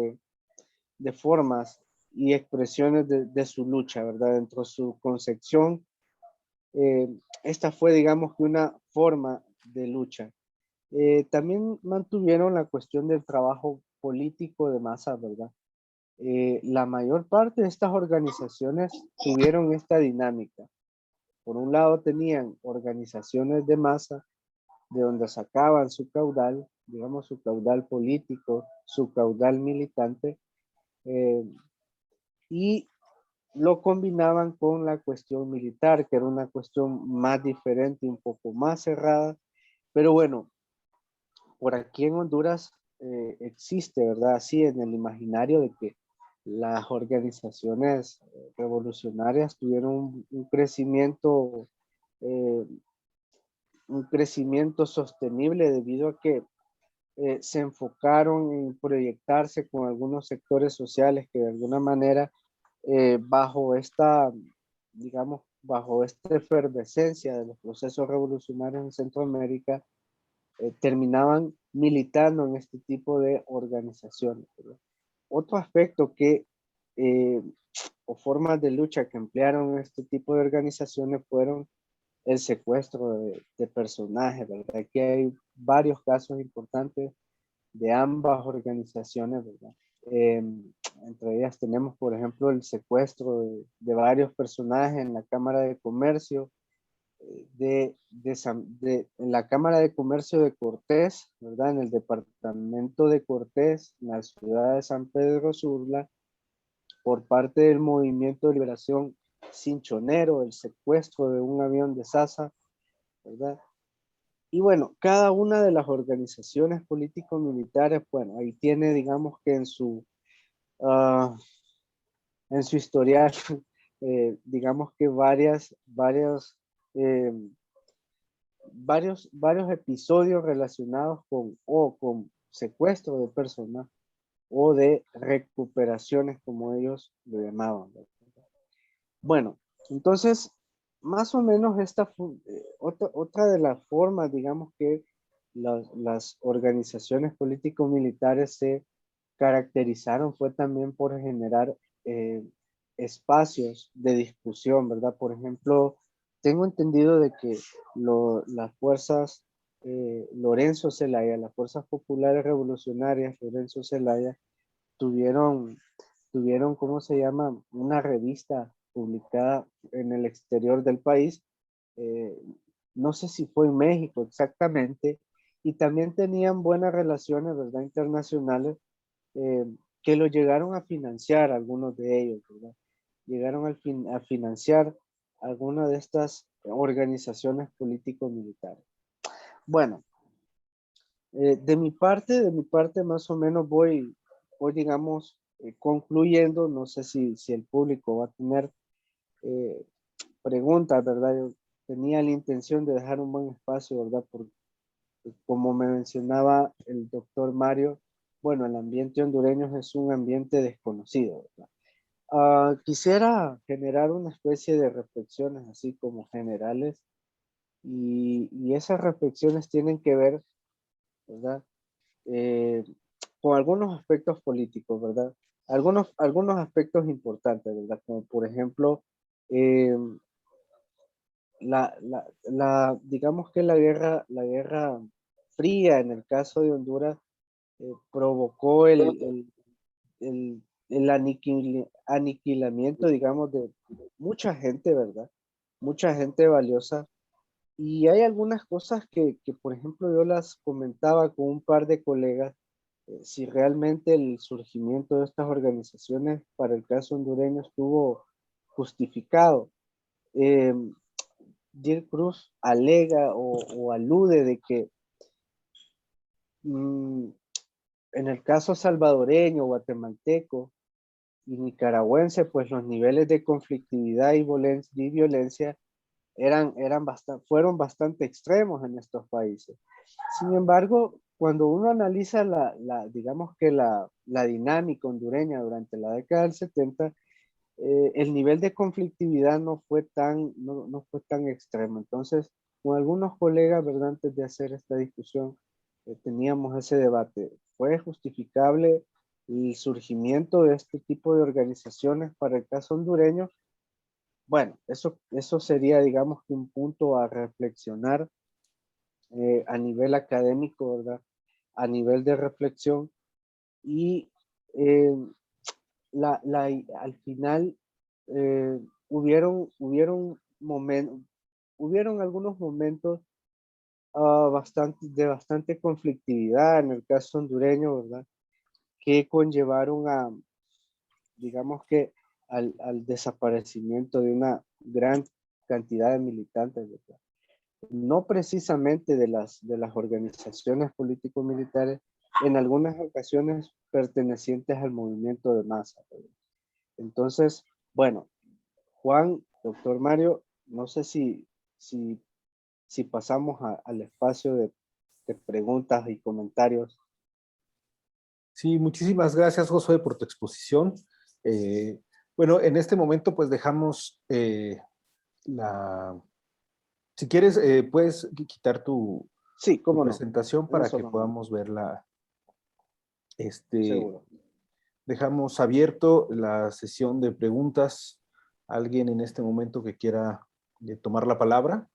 De formas y expresiones de su lucha, ¿verdad? Dentro de su concepción, esta fue, digamos, que una forma de lucha. También mantuvieron la cuestión del trabajo político de masa, ¿verdad? La mayor parte de estas organizaciones tuvieron esta dinámica. Por un lado tenían organizaciones de masa de donde sacaban su caudal, digamos su caudal político, su caudal militante, eh, y lo combinaban con la cuestión militar, que era una cuestión más diferente, un poco más cerrada, pero bueno, por aquí en Honduras existe, ¿verdad? Así en el imaginario de que las organizaciones revolucionarias tuvieron eh, un crecimiento sostenible debido a que se enfocaron en proyectarse con algunos sectores sociales que de alguna manera bajo digamos, bajo esta efervescencia de los procesos revolucionarios en Centroamérica, terminaban militando en este tipo de organizaciones, ¿verdad? Otro aspecto eh, o formas de lucha que emplearon este tipo de organizaciones fueron el secuestro de personajes, ¿verdad? Aquí hay varios casos importantes de ambas organizaciones, ¿verdad? Eh, Entre ellas tenemos, por ejemplo, el secuestro de varios personajes en la Cámara de Comercio, en la Cámara de Comercio de Cortés, ¿verdad? En el departamento de Cortés, en la ciudad de San Pedro Sula, por parte del Movimiento de Liberación Cinchonero, el secuestro de un avión de Sasa, ¿verdad? Y bueno, cada una de las organizaciones político-militares, bueno, ahí tiene, digamos que uh, en su historial, digamos que eh, varios episodios relacionados con secuestro de personas o de recuperaciones, como ellos lo llamaban, ¿verdad? Bueno, entonces, más o menos otra de las formas, digamos que las organizaciones político-militares se caracterizaron fue también por generar eh, espacios de discusión, ¿verdad? Por ejemplo, tengo entendido de que las fuerzas Lorenzo Zelaya, las fuerzas populares revolucionarias Lorenzo Zelaya, tuvieron, ¿cómo se llama? Una revista publicada en el exterior del país, eh, no sé si fue en México exactamente, y también tenían buenas relaciones, ¿verdad? Internacionales, eh, que lo llegaron a financiar algunos de ellos, ¿verdad? Llegaron a financiar alguna de estas organizaciones político-militares. Bueno, de mi parte más o menos voy digamos, concluyendo. No sé si el público va a tener eh, preguntas, ¿verdad? Yo tenía la intención de dejar un buen espacio, ¿verdad? Porque como me mencionaba el doctor Mario, bueno, el ambiente hondureño es un ambiente desconocido, ¿verdad? Quisiera generar una especie de reflexiones así como generales y esas reflexiones tienen que ver, ¿verdad? Eh, con algunos aspectos políticos, ¿verdad? Algunos aspectos importantes, ¿verdad? Como por ejemplo, eh, digamos que la guerra fría en el caso de Honduras provocó el aniquilamiento, digamos, de mucha gente, ¿verdad? Mucha gente valiosa. Y hay algunas cosas que, por ejemplo, yo las comentaba con un par de colegas, si realmente el surgimiento de estas organizaciones para el caso hondureño estuvo justificado. Eh, Dirk Cruz alega o alude de que mm, en el caso salvadoreño, guatemalteco y nicaragüense, pues los niveles de conflictividad y violencia fueron bastante extremos en estos países. Sin embargo, cuando uno analiza digamos que la dinámica hondureña durante la década del 70, el nivel de conflictividad no fue tan extremo. Entonces, con algunos colegas, ¿verdad? Antes de hacer esta discusión, teníamos ese debate. ¿Fue justificable el surgimiento de este tipo de organizaciones para el caso hondureño? Bueno, eso sería, digamos, que un punto a reflexionar a nivel académico, ¿verdad? A nivel de reflexión. Y eh, al final eh, hubieron algunos momentos de bastante conflictividad en el caso hondureño, ¿verdad? Que conllevaron digamos que al desaparecimiento de una gran cantidad de militantes, ¿verdad? No precisamente de las organizaciones político-militares, en algunas ocasiones pertenecientes al movimiento de masa, ¿verdad? Entonces, bueno, Juan, doctor Mario, no sé si, si pasamos al espacio de preguntas y comentarios. Sí, muchísimas gracias, Josué, por tu exposición. Eh, bueno, en este momento pues dejamos la... Si quieres, puedes quitar Sí, tu cómo no, presentación en un para que solo momento, podamos verla. Este, seguro. dejamos abierto la sesión de preguntas. ¿Alguien en este momento que quiera tomar la palabra?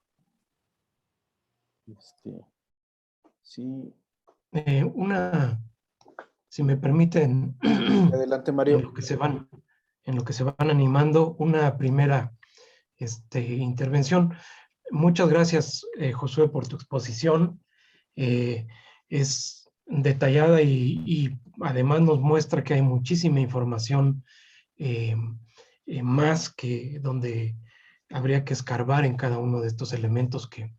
Sí. Si me permiten, Adelante, en Mario. lo que se van, en lo que se van animando, una primera intervención. Muchas gracias, Josué, por tu exposición. Es detallada y además nos muestra que hay muchísima información eh, más que donde habría que escarbar en cada uno de estos elementos que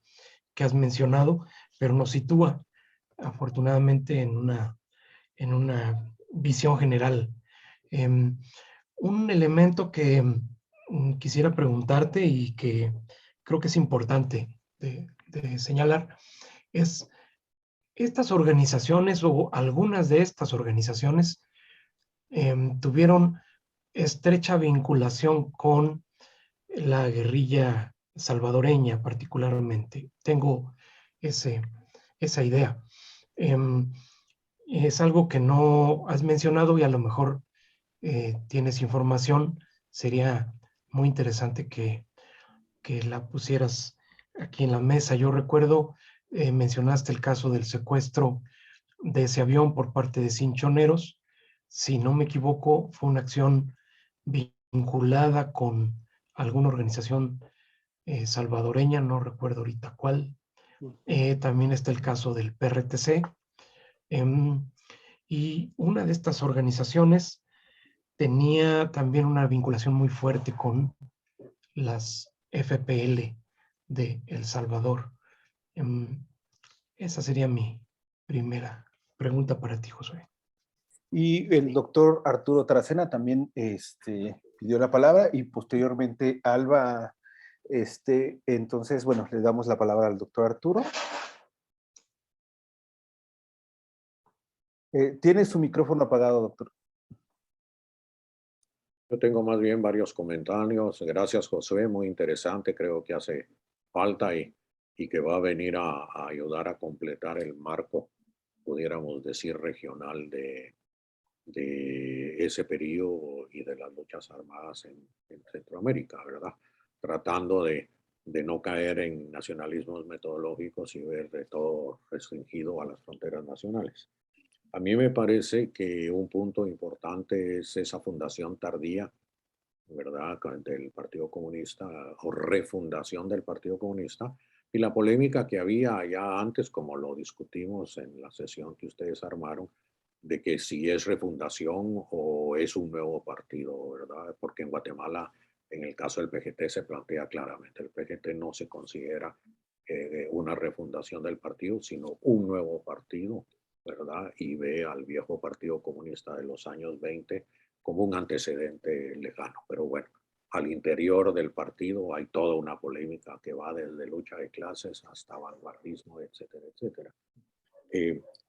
has mencionado, pero nos sitúa afortunadamente en una visión general. Un elemento que quisiera preguntarte y que creo que es importante de señalar es estas organizaciones o algunas de estas organizaciones tuvieron estrecha vinculación con la guerrilla salvadoreña particularmente. Tengo esa idea. Um, es algo que no has mencionado y a lo mejor tienes información. Sería muy interesante que la pusieras aquí en la mesa. Yo recuerdo, mencionaste el caso del secuestro de ese avión por parte de cinchoneros. Si no me equivoco, fue una acción vinculada con alguna organización salvadoreña, no recuerdo ahorita cuál. También está el caso del PRTC. Y una de estas organizaciones tenía también una vinculación muy fuerte con las FPL de El Salvador. Esa sería mi primera pregunta para ti, Josué. Y el doctor Arturo Taracena también pidió la palabra y posteriormente Alba, entonces, bueno, le damos la palabra al doctor Arturo. Tiene su micrófono apagado, doctor. Yo tengo más bien varios comentarios. Gracias, Josué, muy interesante. Creo que hace falta y que va a venir a ayudar a completar el marco, pudiéramos decir, regional de ese periodo y de las luchas armadas en Centroamérica, ¿verdad? Tratando de no caer en nacionalismos metodológicos y ver de todo restringido a las fronteras nacionales. A mí me parece que un punto importante es esa fundación tardía, ¿verdad?, del Partido Comunista o refundación del Partido Comunista y la polémica que había ya antes, como lo discutimos en la sesión que ustedes armaron, de que si es refundación o es un nuevo partido, ¿verdad? Porque en Guatemala, en el caso del PGT, se plantea claramente, el PGT no se considera una refundación del partido, sino un nuevo partido, ¿verdad? Y ve al viejo Partido Comunista de los años 20 como un antecedente lejano. Pero bueno, al interior del partido hay toda una polémica que va desde lucha de clases hasta vanguardismo, etcétera, etcétera.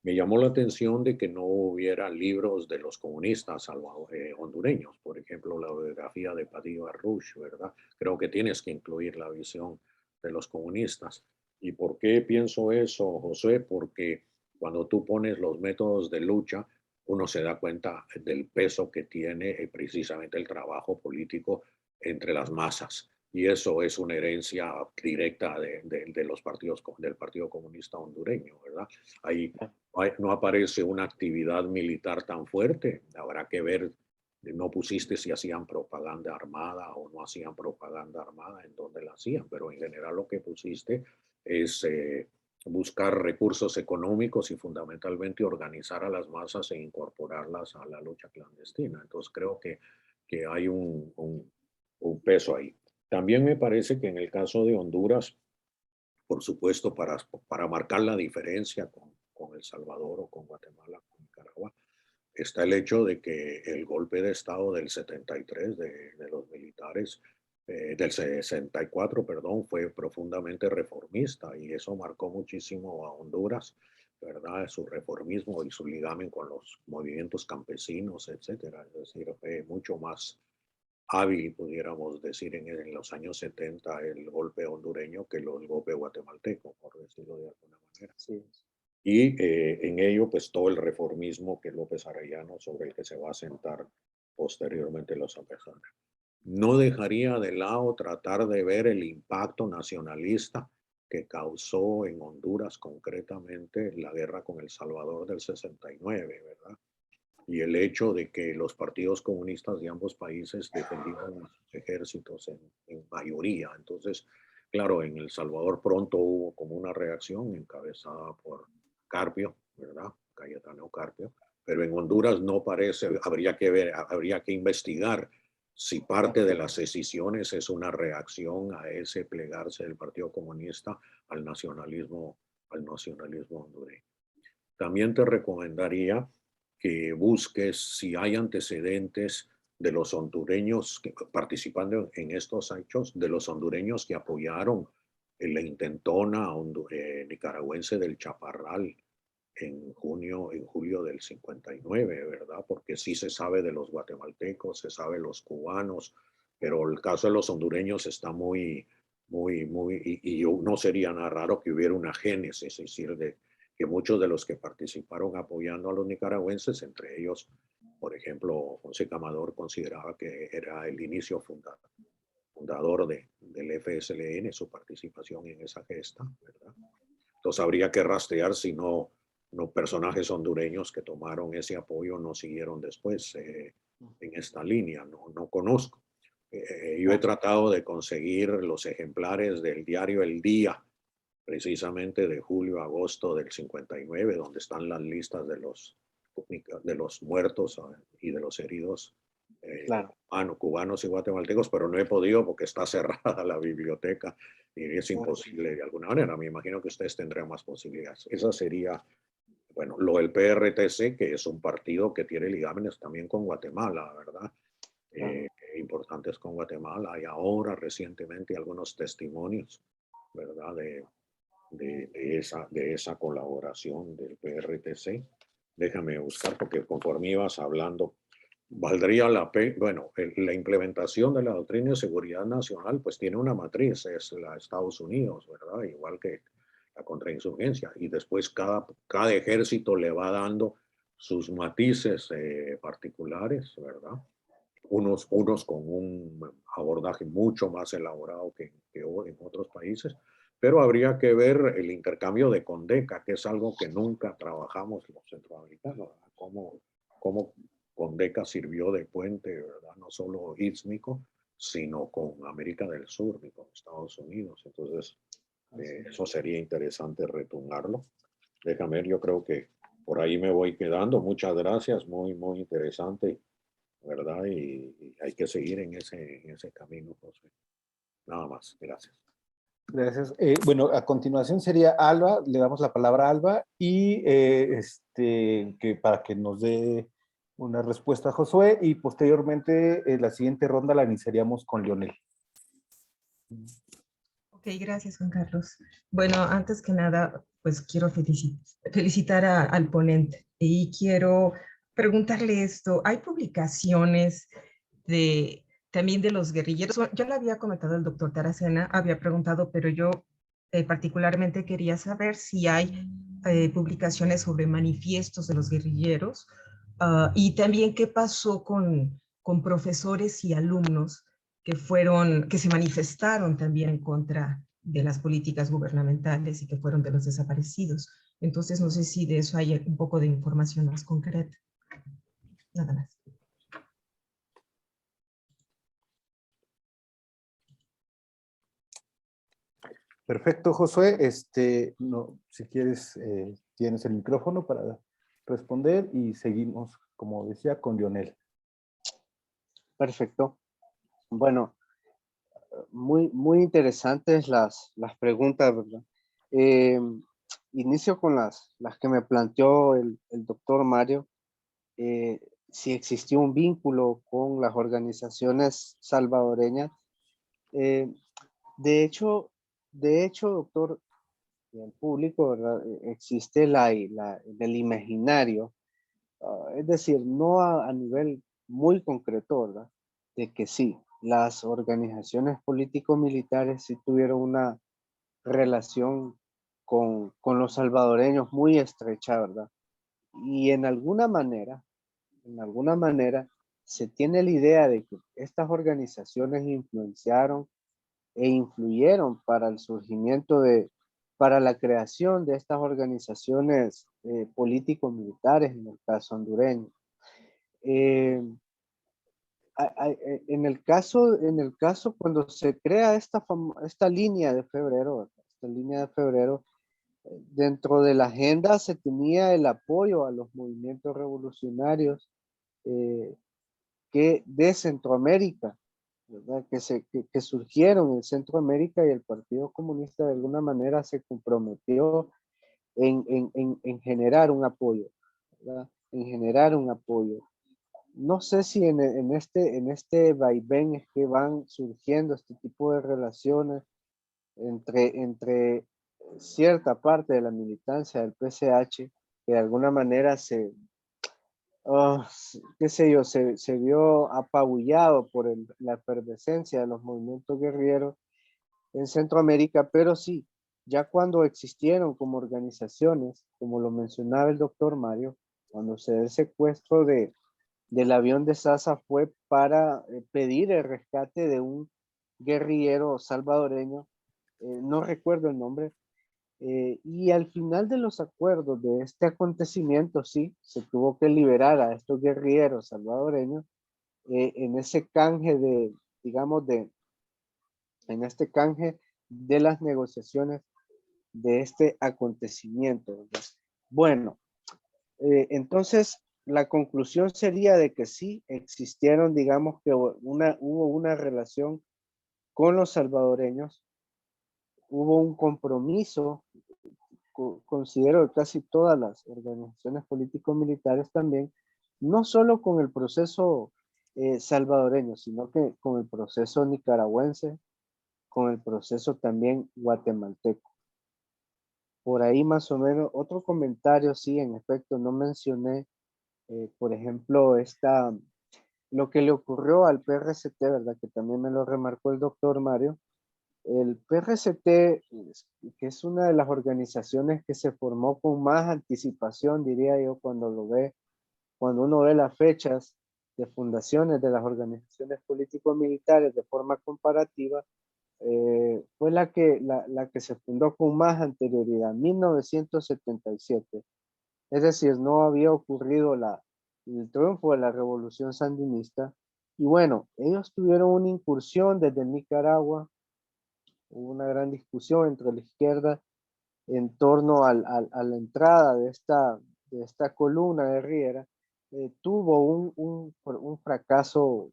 Me llamó la atención de que no hubiera libros de los comunistas hondureños, por ejemplo, la biografía de Padilla Arrush, ¿verdad? Creo que tienes que incluir la visión de los comunistas. ¿Y por qué pienso eso, José? Porque cuando tú pones los métodos de lucha, uno se da cuenta del peso que tiene precisamente el trabajo político entre las masas. Y eso es una herencia directa de los partidos, del Partido Comunista hondureño, ¿verdad? Ahí no aparece una actividad militar tan fuerte. Habrá que ver, no pusiste si hacían propaganda armada o no hacían propaganda armada, en dónde la hacían, pero en general lo que pusiste es buscar recursos económicos y fundamentalmente organizar a las masas e incorporarlas a la lucha clandestina. Entonces creo que hay un peso ahí. También me parece que en el caso de Honduras, por supuesto, para marcar la diferencia con El Salvador o con Guatemala, con Nicaragua, está el hecho de que el golpe de Estado del 73 de los militares, del 64, perdón, fue profundamente reformista y eso marcó muchísimo a Honduras, ¿verdad? Su reformismo y su ligamen con los movimientos campesinos, etcétera. Es decir, fue mucho más hábil, pudiéramos decir, en los años 70 el golpe hondureño que el golpe guatemalteco, por decirlo de alguna manera. Sí. Y en ello, pues todo el reformismo que López Arellano, sobre el que se va a sentar posteriormente los apesados. No dejaría de lado tratar de ver el impacto nacionalista que causó en Honduras concretamente la guerra con El Salvador del 69, ¿verdad? Y el hecho de que los partidos comunistas de ambos países defendieron a sus ejércitos en mayoría. Entonces, claro, en El Salvador pronto hubo como una reacción encabezada por Carpio, ¿verdad? Cayetano Carpio, pero en Honduras no parece, habría que ver, habría que investigar si parte de las decisiones es una reacción a ese plegarse del Partido Comunista al nacionalismo hondureño. También te recomendaría que busques si hay antecedentes de los hondureños participando en estos hechos, de los hondureños que apoyaron en la intentona nicaragüense del Chaparral en julio del 59, ¿verdad? Porque sí se sabe de los guatemaltecos, se sabe de los cubanos, pero el caso de los hondureños está muy, y no sería nada raro que hubiera una génesis, es decir, de que muchos de los que participaron apoyando a los nicaragüenses, entre ellos, por ejemplo, Fonseca Amador consideraba que era el inicio fundador del FSLN, su participación en esa gesta, ¿verdad? Entonces habría que rastrear si no personajes hondureños que tomaron ese apoyo no siguieron después en esta línea, no conozco. Yo he tratado de conseguir los ejemplares del diario El Día, precisamente de julio a agosto del 59, donde están las listas de los muertos y de los heridos Claro. Cubanos y guatemaltecos, pero no he podido porque está cerrada la biblioteca y es imposible de alguna manera. Me imagino que ustedes tendrán más posibilidades. Esa sería, bueno, lo del PRTC, que es un partido que tiene ligámenes también con Guatemala, ¿verdad? Importantes con Guatemala. Y ahora recientemente algunos testimonios, ¿verdad? De esa colaboración del PRTC. Déjame buscar porque conforme ibas hablando, valdría la pena, bueno, la implementación de la doctrina de seguridad nacional pues tiene una matriz, es la de Estados Unidos, ¿verdad? Igual que la contrainsurgencia. Y después cada ejército le va dando sus matices particulares, ¿verdad? Unos con un abordaje mucho más elaborado que en otros países, pero habría que ver el intercambio de Condeca, que es algo que nunca trabajamos los centroamericanos, cómo Condeca sirvió de puente, ¿verdad? No solo ístmico, sino con América del Sur y con Estados Unidos. Entonces, eso sería interesante retomarlo. Déjame ver, yo creo que por ahí me voy quedando. Muchas gracias, muy, muy interesante, ¿verdad? Y hay que seguir en ese camino, José. Nada más, gracias. Gracias. Bueno, a continuación sería Alba, le damos la palabra a Alba y para que nos dé una respuesta a Josué y posteriormente la siguiente ronda la iniciaríamos con Leonel. Ok, gracias, Juan Carlos. Bueno, antes que nada, pues quiero felicitar al ponente y quiero preguntarle esto. ¿Hay publicaciones también de los guerrilleros? Yo le había comentado al doctor Taracena, había preguntado, pero yo particularmente quería saber si hay publicaciones sobre manifiestos de los guerrilleros y también qué pasó con profesores y alumnos que se manifestaron también en contra de las políticas gubernamentales y que fueron de los desaparecidos. Entonces, no sé si de eso hay un poco de información más concreta. Nada más. Perfecto, Josué. No, si quieres, tienes el micrófono para responder y seguimos, como decía, con Leonel. Perfecto. Bueno, muy interesantes las preguntas, ¿verdad? Inicio con las que me planteó el doctor Mario. Si existió un vínculo con las organizaciones salvadoreñas. De hecho, doctor, y el público, ¿verdad? Existe en el imaginario, es decir, no a nivel muy concreto, ¿verdad? De que sí, las organizaciones político-militares sí tuvieron una relación con los salvadoreños muy estrecha, ¿verdad? Y en alguna manera, se tiene la idea de que estas organizaciones influenciaron e influyeron para el surgimiento para la creación de estas organizaciones político-militares, en el caso hondureño. En el caso cuando se crea esta línea de febrero, dentro de la agenda se tenía el apoyo a los movimientos revolucionarios de Centroamérica, ¿verdad? Que surgieron en Centroamérica, y el Partido Comunista de alguna manera se comprometió en generar un apoyo, ¿verdad? En generar un apoyo. No sé si en este vaivén es que van surgiendo este tipo de relaciones entre cierta parte de la militancia del PCH, que de alguna manera qué sé yo, se vio apabullado por la efervescencia de los movimientos guerrilleros en Centroamérica, pero sí, ya cuando existieron como organizaciones, como lo mencionaba el doctor Mario, cuando se dio el secuestro del avión de Sasa fue para pedir el rescate de un guerrillero salvadoreño, no recuerdo el nombre, y al final de los acuerdos de este acontecimiento, sí, se tuvo que liberar a estos guerrilleros salvadoreños en ese canje en este canje de las negociaciones de este acontecimiento, ¿verdad? Bueno, entonces, la conclusión sería de que sí existieron, digamos que hubo una relación con los salvadoreños, hubo un compromiso, considero que casi todas las organizaciones político-militares también, no solo con el proceso salvadoreño, sino que con el proceso nicaragüense, con el proceso también guatemalteco. Por ahí más o menos, otro comentario, sí, en efecto, no mencioné, por ejemplo, lo que le ocurrió al PRCT, ¿verdad? Que también me lo remarcó el doctor Mario. El PRCT, que es una de las organizaciones que se formó con más anticipación, diría yo, cuando uno ve las fechas de fundaciones de las organizaciones político-militares de forma comparativa, fue la que se fundó con más anterioridad, 1977. Es decir, no había ocurrido el triunfo de la revolución sandinista. Y bueno, ellos tuvieron una incursión desde Nicaragua. Hubo una gran discusión entre la izquierda en torno a la entrada de esta columna guerrillera. Tuvo un fracaso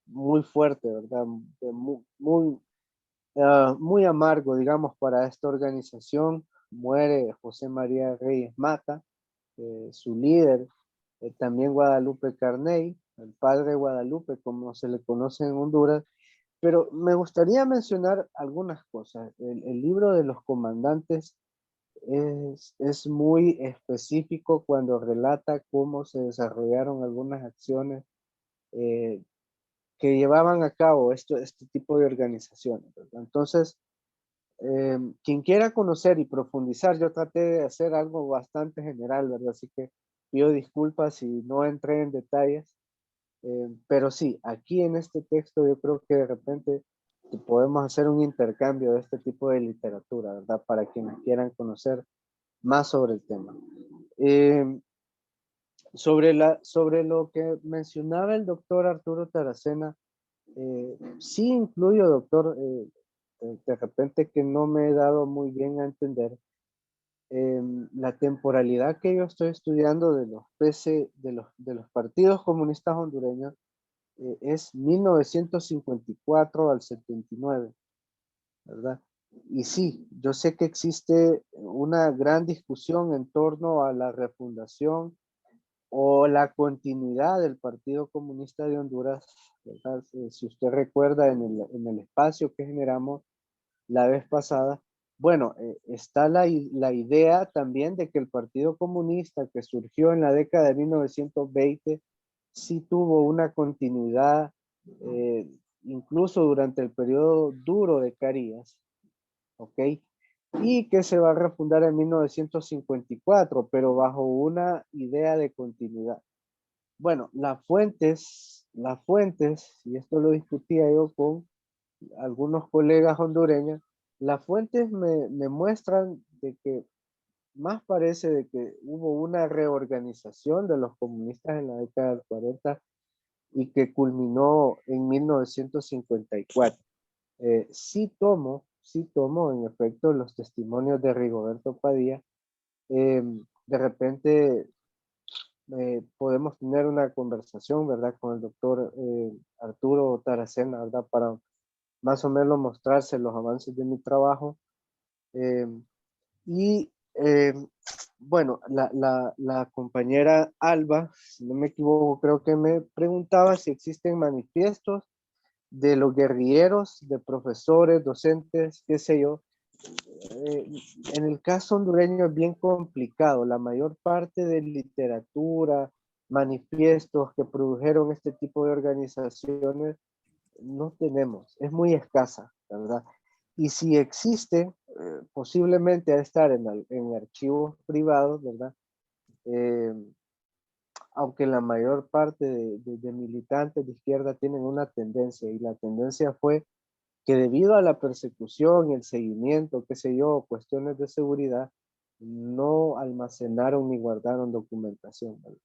muy fuerte, ¿verdad? Muy amargo, digamos, para esta organización. Muere José María Reyes Mata, su líder, también Guadalupe Carney, el padre Guadalupe, como se le conoce en Honduras. Pero me gustaría mencionar algunas cosas. El libro de los comandantes es muy específico cuando relata cómo se desarrollaron algunas acciones eh, que llevaban a cabo este tipo de organizaciones, ¿verdad? Entonces, quien quiera conocer y profundizar, yo traté de hacer algo bastante general, ¿verdad? Así que pido disculpas si no entré en detalles, pero sí, aquí en este texto yo creo que de repente podemos hacer un intercambio de este tipo de literatura, ¿verdad? Para quienes quieran conocer más sobre el tema. Sobre lo que mencionaba el doctor Arturo Taracena, sí incluyo, doctor, de repente que no me he dado muy bien a entender, la temporalidad que yo estoy estudiando de los de los partidos comunistas hondureños es 1954 al 79, ¿verdad? Y sí, yo sé que existe una gran discusión en torno a la refundación o la continuidad del Partido Comunista de Honduras, ¿verdad? Si usted recuerda en el espacio que generamos la vez pasada, bueno, está la idea también de que el Partido Comunista que surgió en la década de 1920 sí tuvo una continuidad, eh, incluso durante el periodo duro de Carías, ¿ok? Y que se va a refundar en 1954, pero bajo una idea de continuidad. Bueno, las fuentes, y esto lo discutía yo con algunos colegas hondureños, las fuentes me muestran de que más parece de que hubo una reorganización de los comunistas en la década del 40 y que culminó en 1954. Sí tomo en efecto los testimonios de Rigoberto Padilla. De repente podemos tener una conversación, ¿verdad? Con el doctor Arturo Taracena, ¿verdad? Para más o menos mostrarse los avances de mi trabajo. Y bueno, la compañera Alba, si no me equivoco, creo que me preguntaba si existen manifiestos de los guerrilleros, de profesores, docentes, qué sé yo. En el caso hondureño es bien complicado. La mayor parte de literatura, manifiestos que produjeron este tipo de organizaciones, no tenemos. Es muy escasa, ¿verdad? Y si existe, posiblemente a estar en archivos privados, ¿verdad? Eh, Aunque la mayor parte de militantes de izquierda tienen una tendencia, y la tendencia fue que debido a la persecución y el seguimiento, qué sé yo, cuestiones de seguridad, no almacenaron ni guardaron documentación, ¿verdad?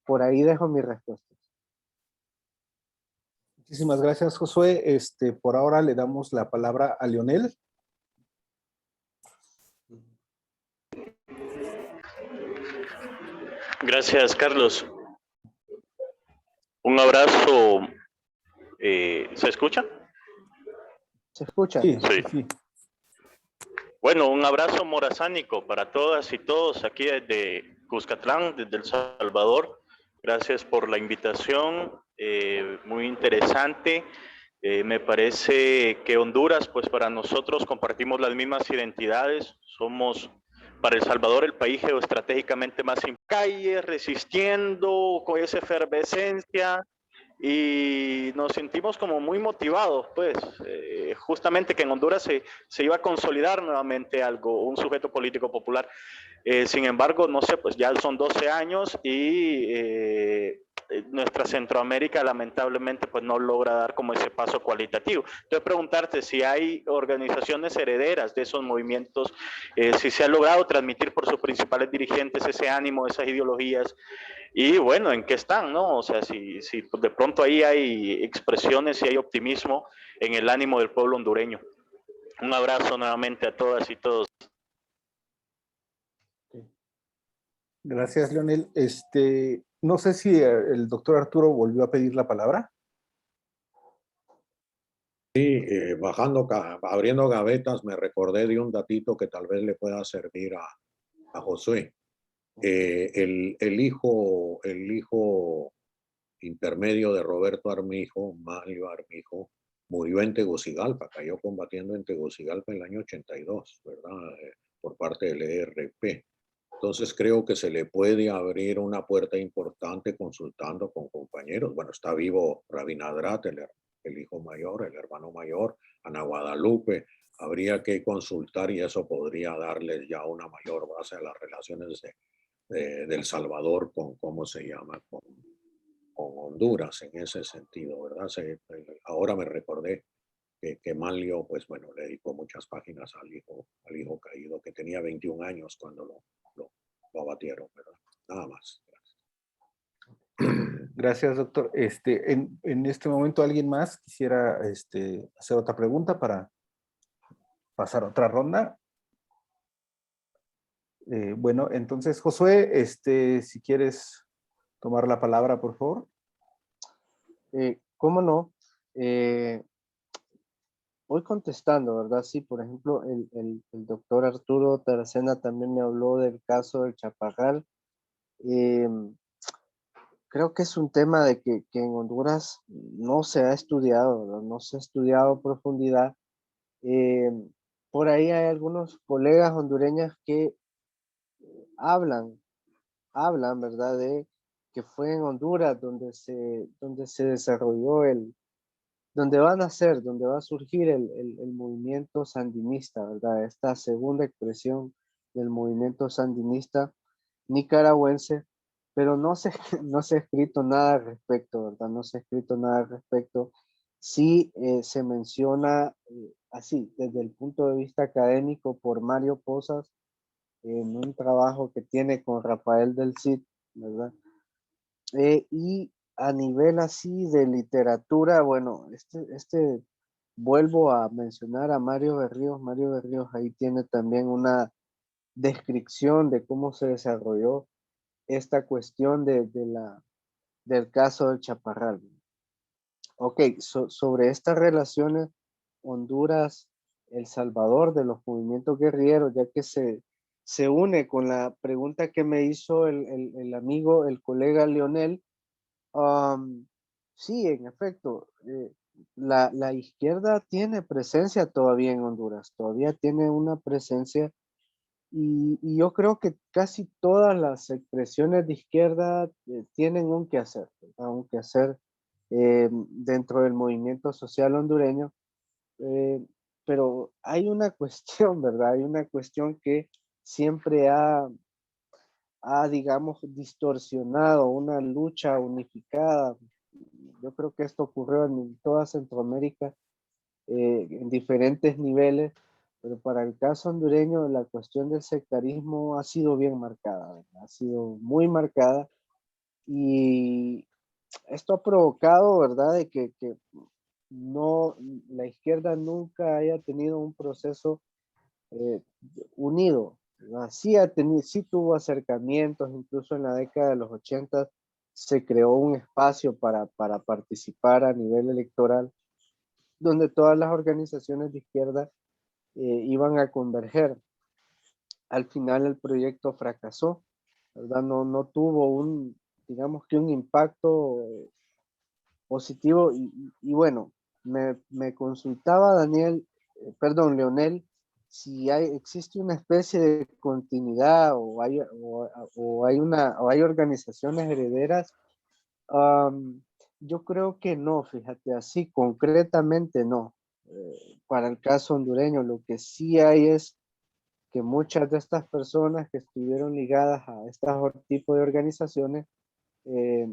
Por ahí dejo mi respuesta. Muchísimas gracias, Josué. Por ahora le damos la palabra a Leonel. Gracias, Carlos. Un abrazo. ¿Se escucha? ¿Se escucha? Sí, Sí. sí. Bueno, un abrazo morazánico para todas y todos aquí desde Cuscatlán, desde El Salvador. Gracias por la invitación, muy interesante. Me parece que Honduras, pues para nosotros compartimos las mismas identidades. Somos para El Salvador el país geoestratégicamente más en calle, resistiendo con esa efervescencia, y nos sentimos como muy motivados, pues, justamente que en Honduras se iba a consolidar nuevamente algo, un sujeto político popular. Sin embargo, no sé, pues ya son 12 años y nuestra Centroamérica lamentablemente pues no logra dar como ese paso cualitativo. Entonces preguntarte si hay organizaciones herederas de esos movimientos, si se ha logrado transmitir por sus principales dirigentes ese ánimo, esas ideologías, y bueno, ¿en qué están, no? O sea, si de pronto ahí hay expresiones y hay optimismo en el ánimo del pueblo hondureño. Un abrazo nuevamente a todas y todos. Gracias, Leonel. No sé si el doctor Arturo volvió a pedir la palabra. Sí, abriendo gavetas, me recordé de un datito que tal vez le pueda servir a Josué. El hijo intermedio de Roberto Armijo, Mario Armijo, murió en Tegucigalpa, cayó combatiendo en Tegucigalpa en el año 82, ¿verdad? Por parte del ERP. Entonces creo que se le puede abrir una puerta importante consultando con compañeros. Bueno, está vivo Rabinadrat, el hijo mayor, el hermano mayor, Ana Guadalupe. Habría que consultar y eso podría darle ya una mayor base a las relaciones del Salvador con, ¿cómo se llama? Con Honduras en ese sentido, ¿verdad? Ahora me recordé que Manlio, pues bueno, le dedicó muchas páginas al hijo caído, que tenía 21 años cuando lo abatieron, ¿verdad? Nada más. Gracias, doctor. En este momento, ¿alguien más quisiera hacer otra pregunta para pasar a otra ronda? Bueno, entonces, Josué, si quieres tomar la palabra, por favor. ¿Cómo no? Voy contestando, ¿verdad? Sí, por ejemplo, el doctor Arturo Taracena también me habló del caso del Chaparral. Creo que es un tema de que en Honduras no se ha estudiado, ¿verdad? No se ha estudiado a profundidad. Eh, por ahí hay algunos colegas hondureños que hablan, ¿verdad? De que fue en Honduras donde se desarrolló donde va a nacer, donde va a surgir el movimiento sandinista, ¿verdad? Esta segunda expresión del movimiento sandinista nicaragüense, pero no se, no se ha escrito nada al respecto, ¿verdad? No se ha escrito nada al respecto. Sí se menciona así, desde el punto de vista académico, por Mario Posas, en un trabajo que tiene con Rafael del Cid, ¿verdad? Y a nivel así de literatura, bueno, vuelvo a mencionar a Mario Berríos. Mario Berríos ahí tiene también una descripción de cómo se desarrolló esta cuestión del caso del Chaparral. Ok, sobre estas relaciones Honduras, El Salvador, de los movimientos guerrilleros, ya que se une con la pregunta que me hizo el amigo, el colega Leonel. Sí, en efecto, la izquierda tiene presencia todavía en Honduras, todavía tiene una presencia y yo creo que casi todas las expresiones de izquierda tienen un quehacer, ¿verdad? Un quehacer dentro del movimiento social hondureño, eh, pero hay una cuestión, ¿verdad? Hay una cuestión que siempre digamos, distorsionado una lucha unificada. Yo creo que esto ocurrió en toda Centroamérica, en diferentes niveles, pero para el caso hondureño la cuestión del sectarismo ha sido bien marcada, ¿verdad? Ha sido muy marcada y esto ha provocado, ¿verdad?, de que no, la izquierda nunca haya tenido un proceso eh, unido, Sí tuvo acercamientos, incluso en la década de los 80 se creó un espacio para participar a nivel electoral, donde todas las organizaciones de izquierda iban a converger. Al final el proyecto fracasó, ¿verdad? No tuvo digamos que un impacto positivo y bueno, me consultaba Leonel, si existe una especie de continuidad o hay organizaciones herederas. Yo creo que no, fíjate, así concretamente no. Para el caso hondureño, lo que sí hay es que muchas de estas personas que estuvieron ligadas a este tipo de organizaciones eh,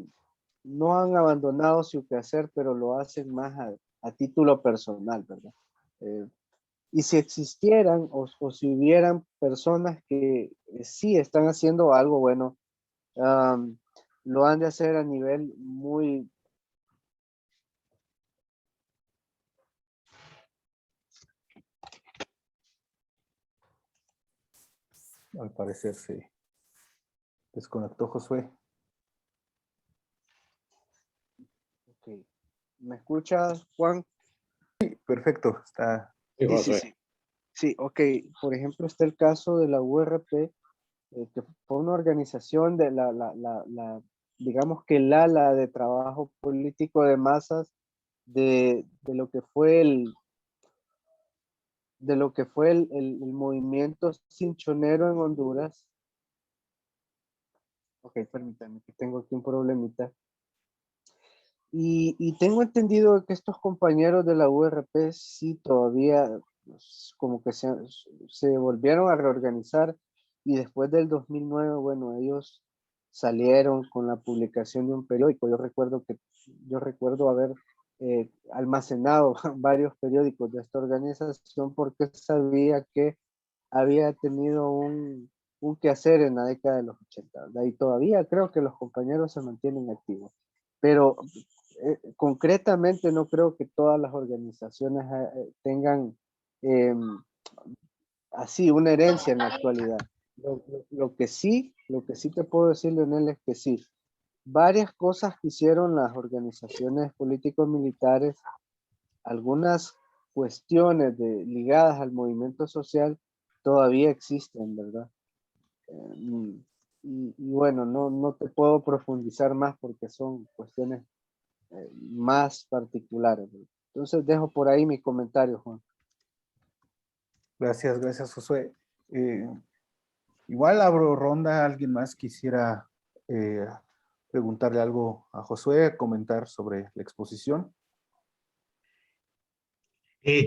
no han abandonado su quehacer, pero lo hacen más a título personal, ¿verdad? Y si existieran o si hubieran personas que sí están haciendo algo bueno, lo han de hacer a nivel muy... Al parecer se desconectó Josué. Okay. ¿Me escuchas, Juan? Sí, perfecto. Está. Sí, Sí, José. sí. Sí, ok. Por ejemplo, está el caso de la URP, que fue una organización de digamos que el ala de trabajo político de masas de lo que fue el movimiento cinchonero en Honduras. Ok, permítame, que tengo aquí un problemita. Y tengo entendido que estos compañeros de la URP sí todavía pues, como que se volvieron a reorganizar y después del 2009, bueno, ellos salieron con la publicación de un periódico. Yo recuerdo haber almacenado varios periódicos de esta organización porque sabía que había tenido un quehacer en la década de los 80, ¿verdad? Y todavía creo que los compañeros se mantienen activos. Pero concretamente no creo que todas las organizaciones tengan así una herencia en la actualidad. Lo que sí te puedo decir, Leonel, es que sí, varias cosas que hicieron las organizaciones políticos militares, algunas cuestiones ligadas al movimiento social todavía existen, ¿verdad? Y bueno, no te puedo profundizar más porque son cuestiones más particulares. Entonces dejo por ahí mi comentario, Juan. Gracias, Josué. Igual abro ronda. ¿Alguien más quisiera preguntarle algo a Josué, comentar sobre la exposición?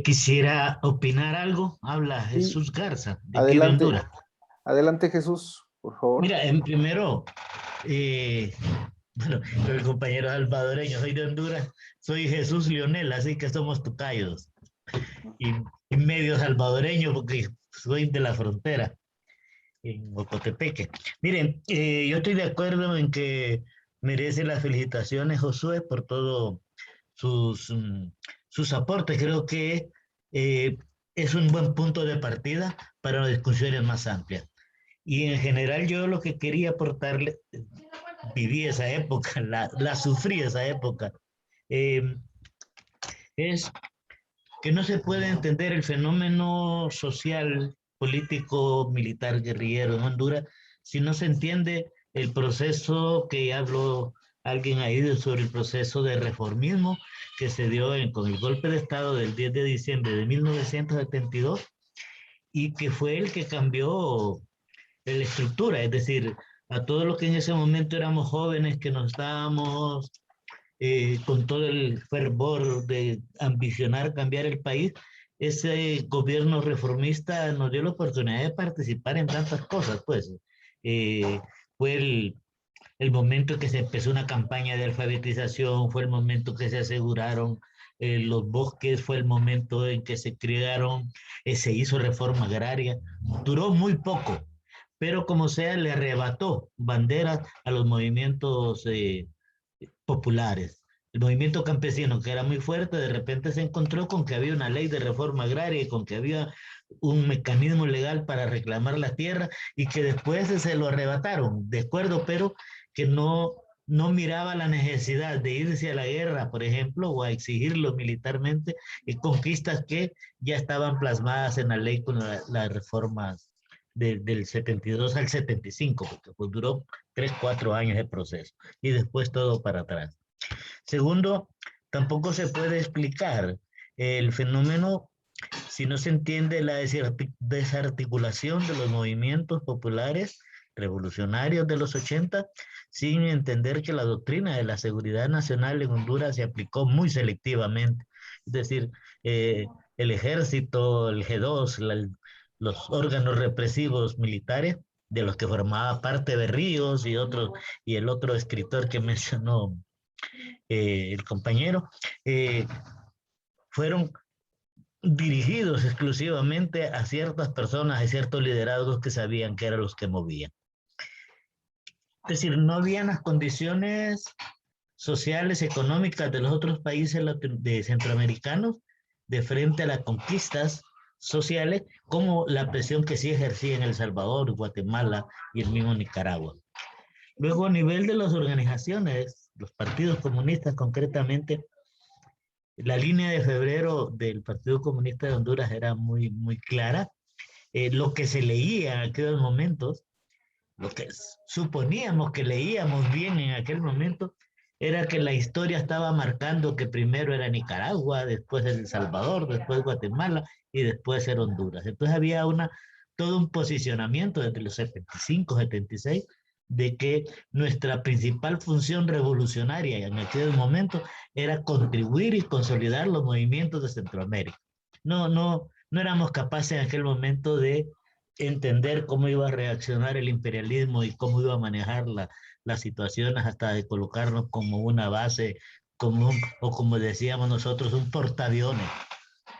Quisiera opinar algo. Habla Sí. Jesús Garza, de aquí de Adelante, Honduras. adelante Jesús, por favor. Mira, primero, bueno, el compañero salvadoreño, soy de Honduras, soy Jesús Leonel, así que somos tocayos. Y medio salvadoreño porque soy de la frontera, en Ocotepeque. Miren, yo estoy de acuerdo en que merece las felicitaciones Josué por todo sus aportes. Creo que eh, es un buen punto de partida para discusiones más amplias. Y en general yo lo que quería aportarle, viví esa época, la sufrí esa época, eh, es que no se puede entender el fenómeno social, político, militar, guerrillero en Honduras si no se entiende el proceso que ya habló alguien ahí sobre el proceso de reformismo que se dio con el golpe de Estado del 10 de diciembre de 1972 y que fue el que cambió la estructura, es decir, a todos los que en ese momento éramos jóvenes que nos estábamos con todo el fervor de ambicionar cambiar el país, ese gobierno reformista nos dio la oportunidad de participar en tantas cosas, pues. Eh, fue el momento en que se empezó una campaña de alfabetización, fue el momento que se aseguraron los bosques, fue el momento en que se crearon, se hizo reforma agraria. Duró muy poco, pero como sea, le arrebató banderas a los movimientos populares. el movimiento campesino, que era muy fuerte, de repente se encontró con que había una ley de reforma agraria y con que había un mecanismo legal para reclamar la tierra y que después se lo arrebataron, de acuerdo, pero que no miraba la necesidad de irse a la guerra, por ejemplo, o a exigirlo militarmente, y conquistas que ya estaban plasmadas en la ley con las reformas del 72 al 75, porque pues duró 3, 4 años de proceso, y después todo para atrás. Segundo, tampoco se puede explicar el fenómeno si no se entiende la desarticulación de los movimientos populares revolucionarios de los 80, sin entender que la doctrina de la seguridad nacional en Honduras se aplicó muy selectivamente. Es decir, el ejército, el G2, los órganos represivos militares, de los que formaba parte Berríos y otros, y el otro escritor que mencionó el compañero, fueron dirigidos exclusivamente a ciertas personas, a ciertos liderazgos que sabían que eran los que movían. Es decir, no habían las condiciones sociales, económicas de los otros países de centroamericanos de frente a las conquistas sociales, como la presión que sí ejercía en El Salvador, Guatemala y el mismo Nicaragua. Luego, a nivel de las organizaciones, los partidos comunistas concretamente, la línea de febrero del Partido Comunista de Honduras era muy, muy clara. Lo que se leía en aquellos momentos, lo que suponíamos que leíamos bien en aquel momento, era que la historia estaba marcando que primero era Nicaragua, después El Salvador, después Guatemala y después era Honduras. Entonces había todo un posicionamiento desde los 75, 76, de que nuestra principal función revolucionaria en aquel momento era contribuir y consolidar los movimientos de Centroamérica. No éramos capaces en aquel momento de entender cómo iba a reaccionar el imperialismo y cómo iba a manejar las situaciones, hasta de colocarnos como una base común, o como decíamos nosotros, un portaaviones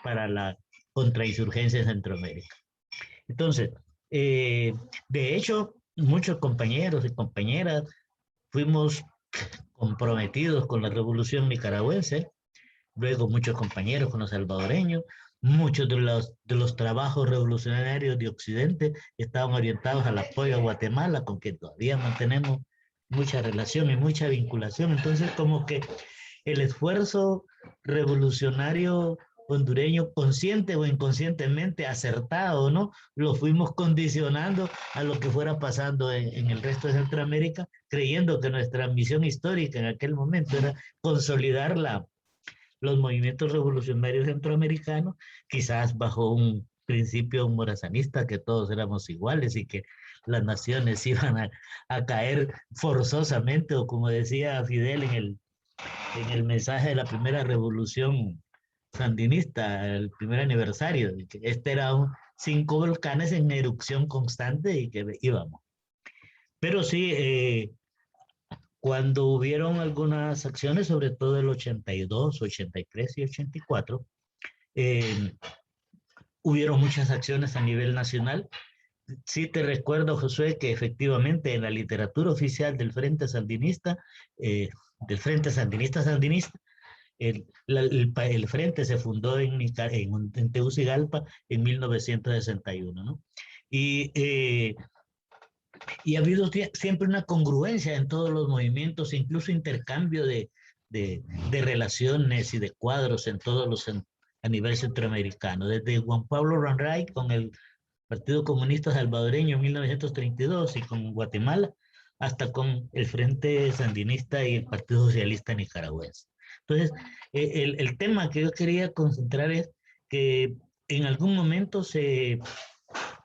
para la contrainsurgencia en Centroamérica. Entonces, de hecho, muchos compañeros y compañeras fuimos comprometidos con la revolución nicaragüense, luego muchos compañeros con los salvadoreños, muchos de los trabajos revolucionarios de Occidente estaban orientados al apoyo a Guatemala, con que todavía mantenemos mucha relación y mucha vinculación. Entonces, como que el esfuerzo revolucionario hondureño, consciente o inconscientemente, acertado, ¿no? Lo fuimos condicionando a lo que fuera pasando en el resto de Centroamérica, creyendo que nuestra misión histórica en aquel momento era consolidar los movimientos revolucionarios centroamericanos, quizás bajo un principio morazanista, que todos éramos iguales y que las naciones iban a caer forzosamente, o como decía Fidel en el mensaje de la primera revolución sandinista, el primer aniversario, que este era 5 volcanes en erupción constante y que íbamos. Pero sí, cuando hubieron algunas acciones, sobre todo el 82, 83 y 84, hubieron muchas acciones a nivel nacional. Sí te recuerdo, Josué, que efectivamente en la literatura oficial del Frente Sandinista, Sandinista, el Frente se fundó en Tegucigalpa en 1961, ¿no? Y ha habido siempre una congruencia en todos los movimientos, incluso intercambio de relaciones y de cuadros en todos a nivel centroamericano. Desde Juan Pablo Ranray con el Partido Comunista Salvadoreño en 1932 y con Guatemala, hasta con el Frente Sandinista y el Partido Socialista Nicaragüense. Entonces, el tema que yo quería concentrar es que en algún momento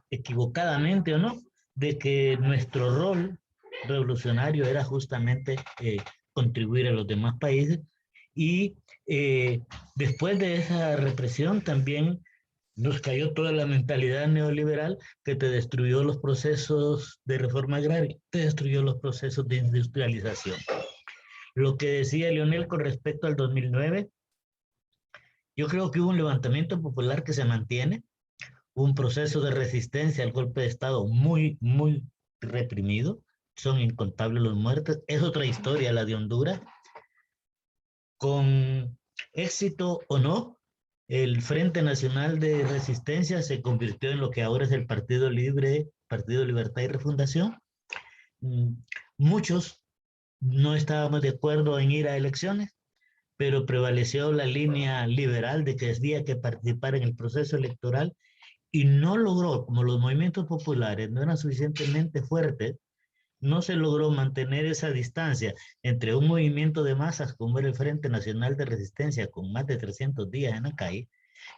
equivocadamente o no, de que nuestro rol revolucionario era justamente contribuir a los demás países, y después de esa represión también nos cayó toda la mentalidad neoliberal que te destruyó los procesos de reforma agraria, te destruyó los procesos de industrialización. Lo que decía Leonel con respecto al 2009, yo creo que hubo un levantamiento popular que se mantiene, un proceso de resistencia al golpe de Estado muy, muy reprimido, son incontables los muertos, es otra historia la de Honduras, Con éxito o no, el Frente Nacional de Resistencia se convirtió en lo que ahora es el Partido Libre, Partido Libertad y Refundación. Muchos no estábamos de acuerdo en ir a elecciones, pero prevaleció la línea liberal de que había que participar en el proceso electoral y no logró, como los movimientos populares no eran suficientemente fuertes, no se logró mantener esa distancia entre un movimiento de masas como era el Frente Nacional de Resistencia con más de 300 días en la calle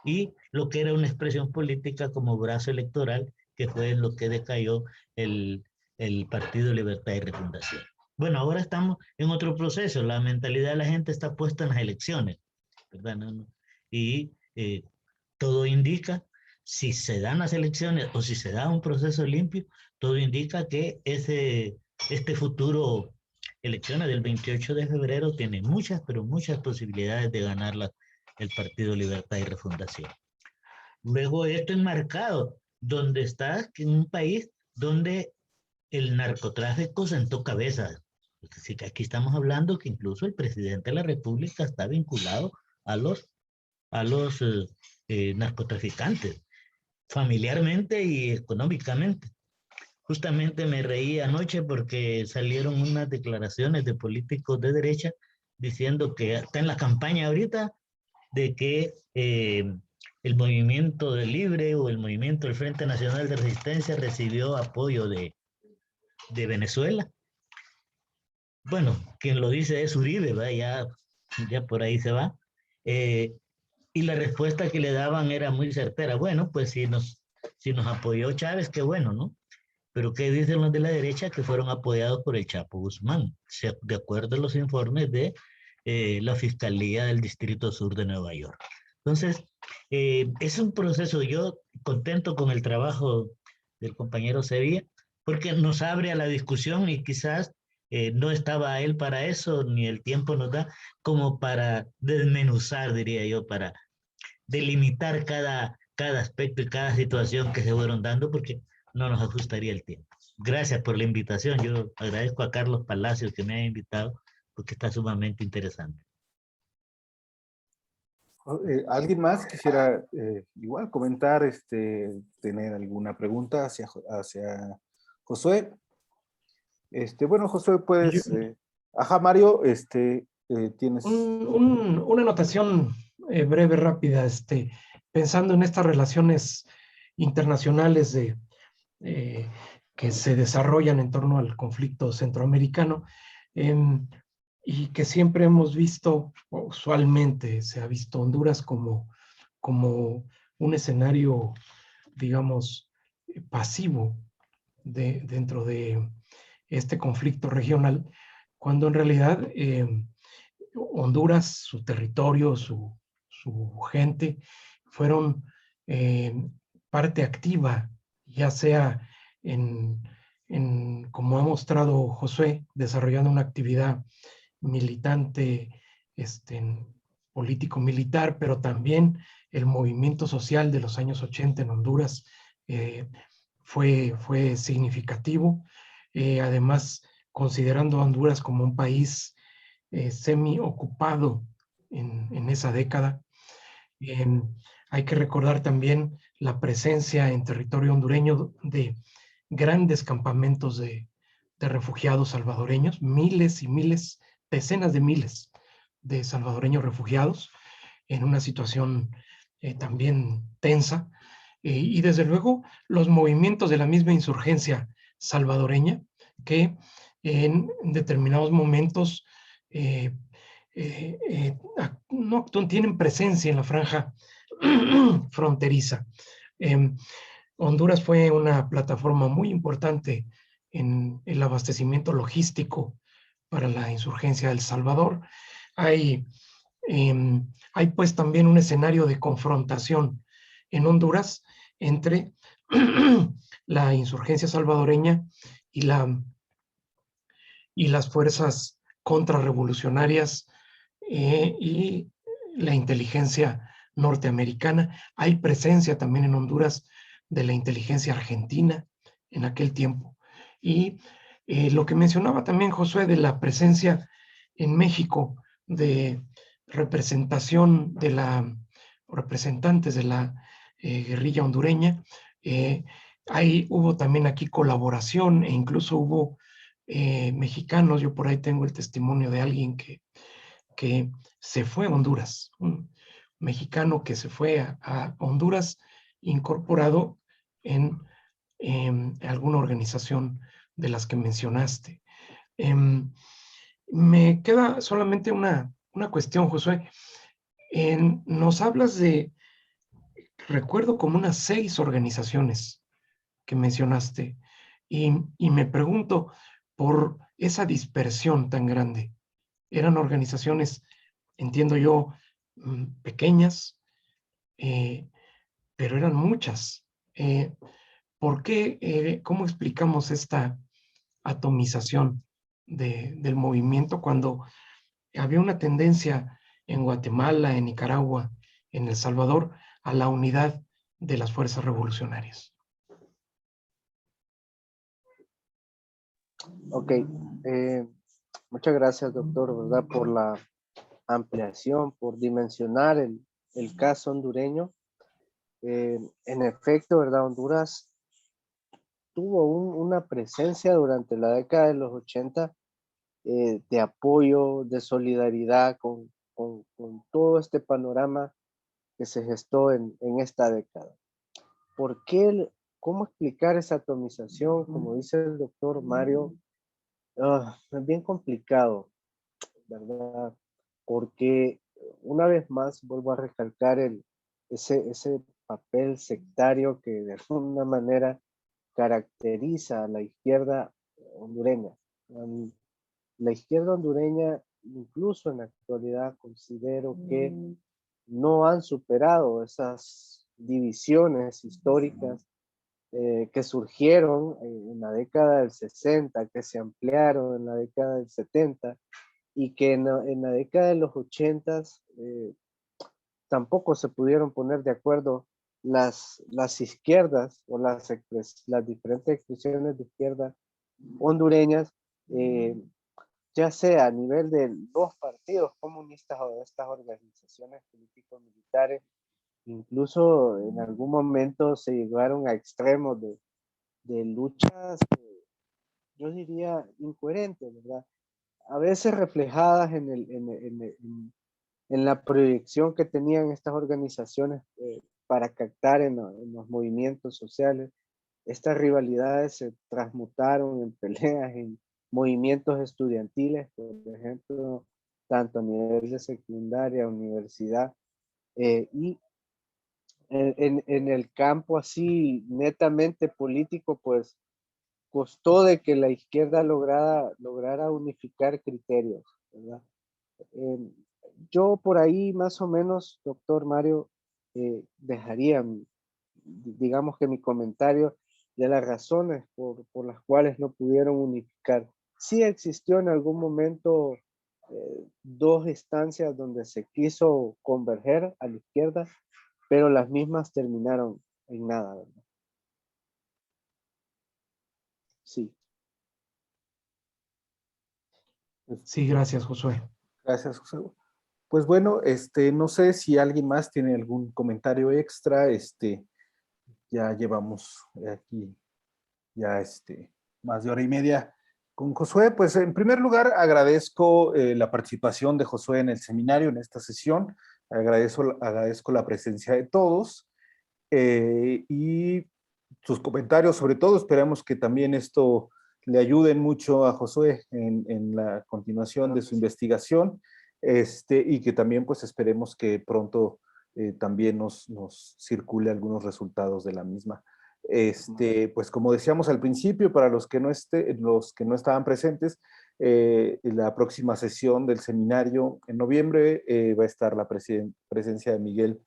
y lo que era una expresión política como brazo electoral, que fue en lo que decayó el Partido Libertad y Refundación. Bueno, ahora estamos en otro proceso, la mentalidad de la gente está puesta en las elecciones, ¿verdad? Y todo indica, si se dan las elecciones o si se da un proceso limpio, todo indica que este futuro elecciones del 28 de febrero tiene muchas, pero muchas posibilidades de ganar el Partido Libertad y Refundación. Luego esto enmarcado, donde está en un país donde el narcotráfico sentó cabeza. Así que aquí estamos hablando que incluso el presidente de la República está vinculado a los narcotraficantes, familiarmente y económicamente. Justamente me reí anoche porque salieron unas declaraciones de políticos de derecha diciendo que está en la campaña ahorita de que el movimiento del Libre o el movimiento del Frente Nacional de Resistencia recibió apoyo de Venezuela. Bueno, quien lo dice es Uribe, ¿va? Ya por ahí se va. Y la respuesta que le daban era muy certera. Bueno, pues si nos apoyó Chávez, qué bueno, ¿no? Pero ¿qué dicen los de la derecha? Que fueron apoyados por el Chapo Guzmán, de acuerdo a los informes de la Fiscalía del Distrito Sur de Nueva York. Entonces, es un proceso, yo contento con el trabajo del compañero Sevilla, porque nos abre a la discusión y quizás no estaba él para eso, ni el tiempo nos da como para desmenuzar, diría yo, para delimitar cada aspecto y cada situación que se fueron dando, porque no nos ajustaría el tiempo. Gracias por la invitación. Yo agradezco a Carlos Palacios que me haya invitado, porque está sumamente interesante. ¿Alguien más quisiera igual comentar, tener alguna pregunta hacia Josué? Bueno, Josué, puedes... ajá, Mario, tienes... Una anotación breve, rápida, pensando en estas relaciones internacionales que se desarrollan en torno al conflicto centroamericano, y que siempre hemos visto, usualmente se ha visto Honduras como un escenario, digamos, pasivo dentro de este conflicto regional, cuando en realidad Honduras, su territorio, su gente, fueron parte activa, ya sea como ha mostrado Josué, desarrollando una actividad militante, político-militar, pero también el movimiento social de los años 80 en Honduras fue significativo. Además, considerando a Honduras como un país semi-ocupado en esa década, hay que recordar también la presencia en territorio hondureño de grandes campamentos de refugiados salvadoreños, miles y miles, decenas de miles de salvadoreños refugiados en una situación también tensa, y desde luego los movimientos de la misma insurgencia salvadoreña que en determinados momentos no actúan, tienen presencia en la franja fronteriza. Honduras fue una plataforma muy importante en el abastecimiento logístico para la insurgencia de El Salvador. Hay pues también un escenario de confrontación en Honduras entre la insurgencia salvadoreña y las fuerzas contrarrevolucionarias y la inteligencia norteamericana. Hay presencia también en Honduras de la inteligencia argentina en aquel tiempo. Y lo que mencionaba también Josué de la presencia en México de representación de representantes de la guerrilla hondureña. Ahí hubo también aquí colaboración e incluso hubo mexicanos. Yo por ahí tengo el testimonio de alguien que se fue a Honduras, un mexicano que se fue a Honduras incorporado en alguna organización de las que mencionaste. Me queda solamente una cuestión, Josué. Nos hablas de, recuerdo como unas 6 organizaciones que mencionaste, y me pregunto por esa dispersión tan grande. ¿Eran organizaciones, entiendo yo, pequeñas, pero eran muchas? ¿Por qué? ¿Cómo explicamos esta atomización del movimiento cuando había una tendencia en Guatemala, en Nicaragua, en El Salvador, a la unidad de las fuerzas revolucionarias? Ok, muchas gracias, doctor, ¿verdad? Por la ampliación, por dimensionar el caso hondureño. En efecto, ¿verdad? Honduras tuvo una presencia durante la década de los 80 de apoyo, de solidaridad con todo este panorama que se gestó en esta década. ¿Por qué? ¿Cómo explicar esa atomización? Como dice el doctor Mario, es bien complicado, ¿verdad? Porque una vez más vuelvo a recalcar ese papel sectario que de alguna manera caracteriza a la izquierda hondureña. La izquierda hondureña, incluso en la actualidad, considero que no han superado esas divisiones históricas que surgieron en la década del 60, que se ampliaron en la década del 70 y que en la década de los 80 tampoco se pudieron poner de acuerdo las izquierdas o las diferentes expresiones de izquierda hondureñas, ya sea a nivel de los partidos comunistas o de estas organizaciones político-militares. Incluso en algún momento se llegaron a extremos de luchas, yo diría, incoherentes, ¿verdad? A veces reflejadas en la proyección que tenían estas organizaciones para captar en los movimientos sociales. Estas rivalidades se transmutaron en peleas, en movimientos estudiantiles, por ejemplo, tanto a nivel de secundaria, universidad, y en el campo así netamente político, pues costó de que la izquierda lograra unificar criterios, ¿verdad? Yo por ahí más o menos, doctor Mario, dejaría, digamos que mi comentario de las razones por las cuales no pudieron unificar. Sí existió en algún momento 2 instancias donde se quiso converger a la izquierda, pero las mismas terminaron en nada, ¿verdad? Sí. Sí, gracias, Josué. Gracias, José. Pues bueno, no sé si alguien más tiene algún comentario extra. Ya llevamos aquí ya más de hora y media con Josué. Pues en primer lugar agradezco la participación de Josué en el seminario, en esta sesión. Agradezco la presencia de todos y sus comentarios. Sobre todo esperamos que también esto le ayuden mucho a Josué en la continuación de su investigación, y que también pues esperemos que pronto también nos circule algunos resultados de la misma. Pues como decíamos al principio, para los que no estaban presentes, la próxima sesión del seminario en noviembre va a estar la presencia de Miguel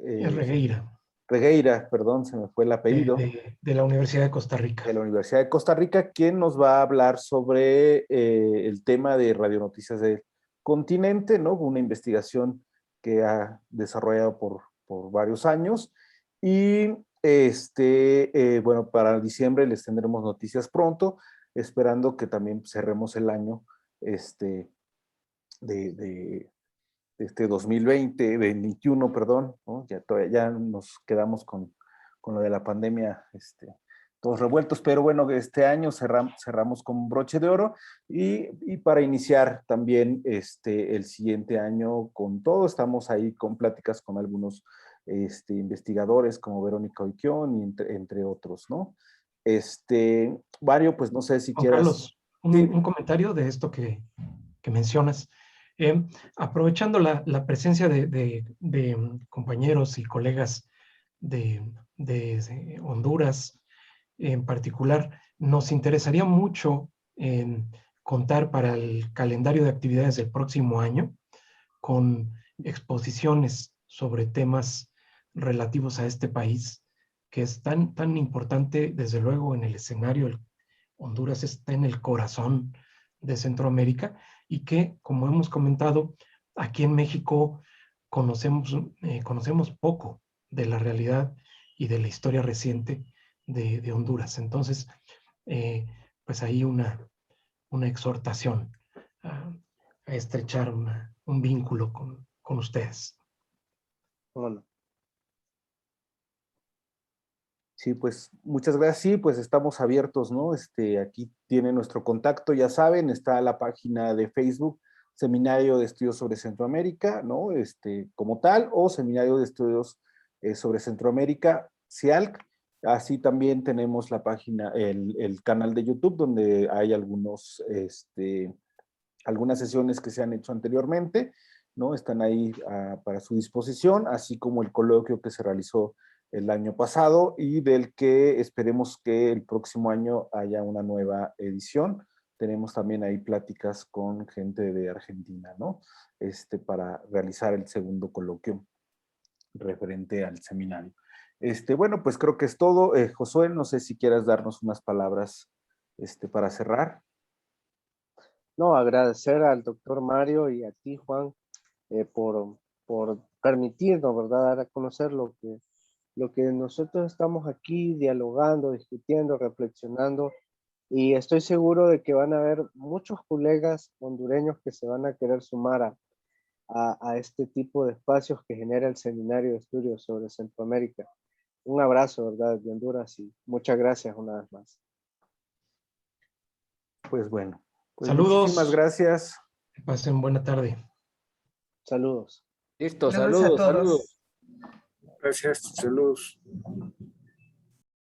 Regueira, Regueira, perdón, se me fue el apellido, de la Universidad de Costa de Rica. la Universidad de Costa Rica, quien nos va a hablar sobre el tema de radionoticias del continente, ¿no? Una investigación que ha desarrollado por varios años. Y bueno, para diciembre les tendremos noticias pronto, esperando que también cerremos el año de este 2020, 2021, perdón, ¿no? Ya nos quedamos con lo de la pandemia, todos revueltos, pero bueno, este año cerramos con broche de oro y para iniciar también el siguiente año con todo, estamos ahí con pláticas con algunos investigadores como Verónica Oiquión y entre otros, ¿no? Mario, pues no sé si Juan quieras... Carlos, un comentario de esto que mencionas. Aprovechando la presencia de compañeros y colegas de Honduras en particular, nos interesaría mucho contar para el calendario de actividades del próximo año con exposiciones sobre temas relativos a este país, que es tan importante, desde luego, en el escenario. Honduras está en el corazón de Centroamérica y que, como hemos comentado, aquí en México conocemos poco de la realidad y de la historia reciente de Honduras. Entonces, pues ahí una exhortación a estrechar un vínculo con ustedes. Bueno, Sí, pues muchas gracias. Sí, pues estamos abiertos, ¿no? Aquí tiene nuestro contacto, ya saben, está la página de Facebook, Seminario de Estudios sobre Centroamérica, ¿no? Como tal, o Seminario de Estudios sobre Centroamérica, CIALC. Así también tenemos la página, el canal de YouTube, donde hay algunas sesiones que se han hecho anteriormente, ¿no? Están ahí para su disposición, así como el coloquio que se realizó el año pasado y del que esperemos que el próximo año haya una nueva edición. Tenemos también ahí pláticas con gente de Argentina, ¿no? Para realizar el segundo coloquio referente al seminario. Bueno, pues creo que es todo. Josué, no sé si quieras darnos unas palabras para cerrar. no, agradecer al doctor Mario y a ti, Juan, por permitirnos, ¿verdad?, dar a conocer lo que nosotros estamos aquí dialogando, discutiendo, reflexionando, y estoy seguro de que van a haber muchos colegas hondureños que se van a querer sumar a este tipo de espacios que genera el Seminario de Estudios sobre Centroamérica. Un abrazo, ¿verdad?, de Honduras, y muchas gracias una vez más. Pues bueno, pues Saludos. muchísimas gracias. Que pasen buena tarde. Saludos. Listo, Saludos a saludos. todos. Gracias, saludos.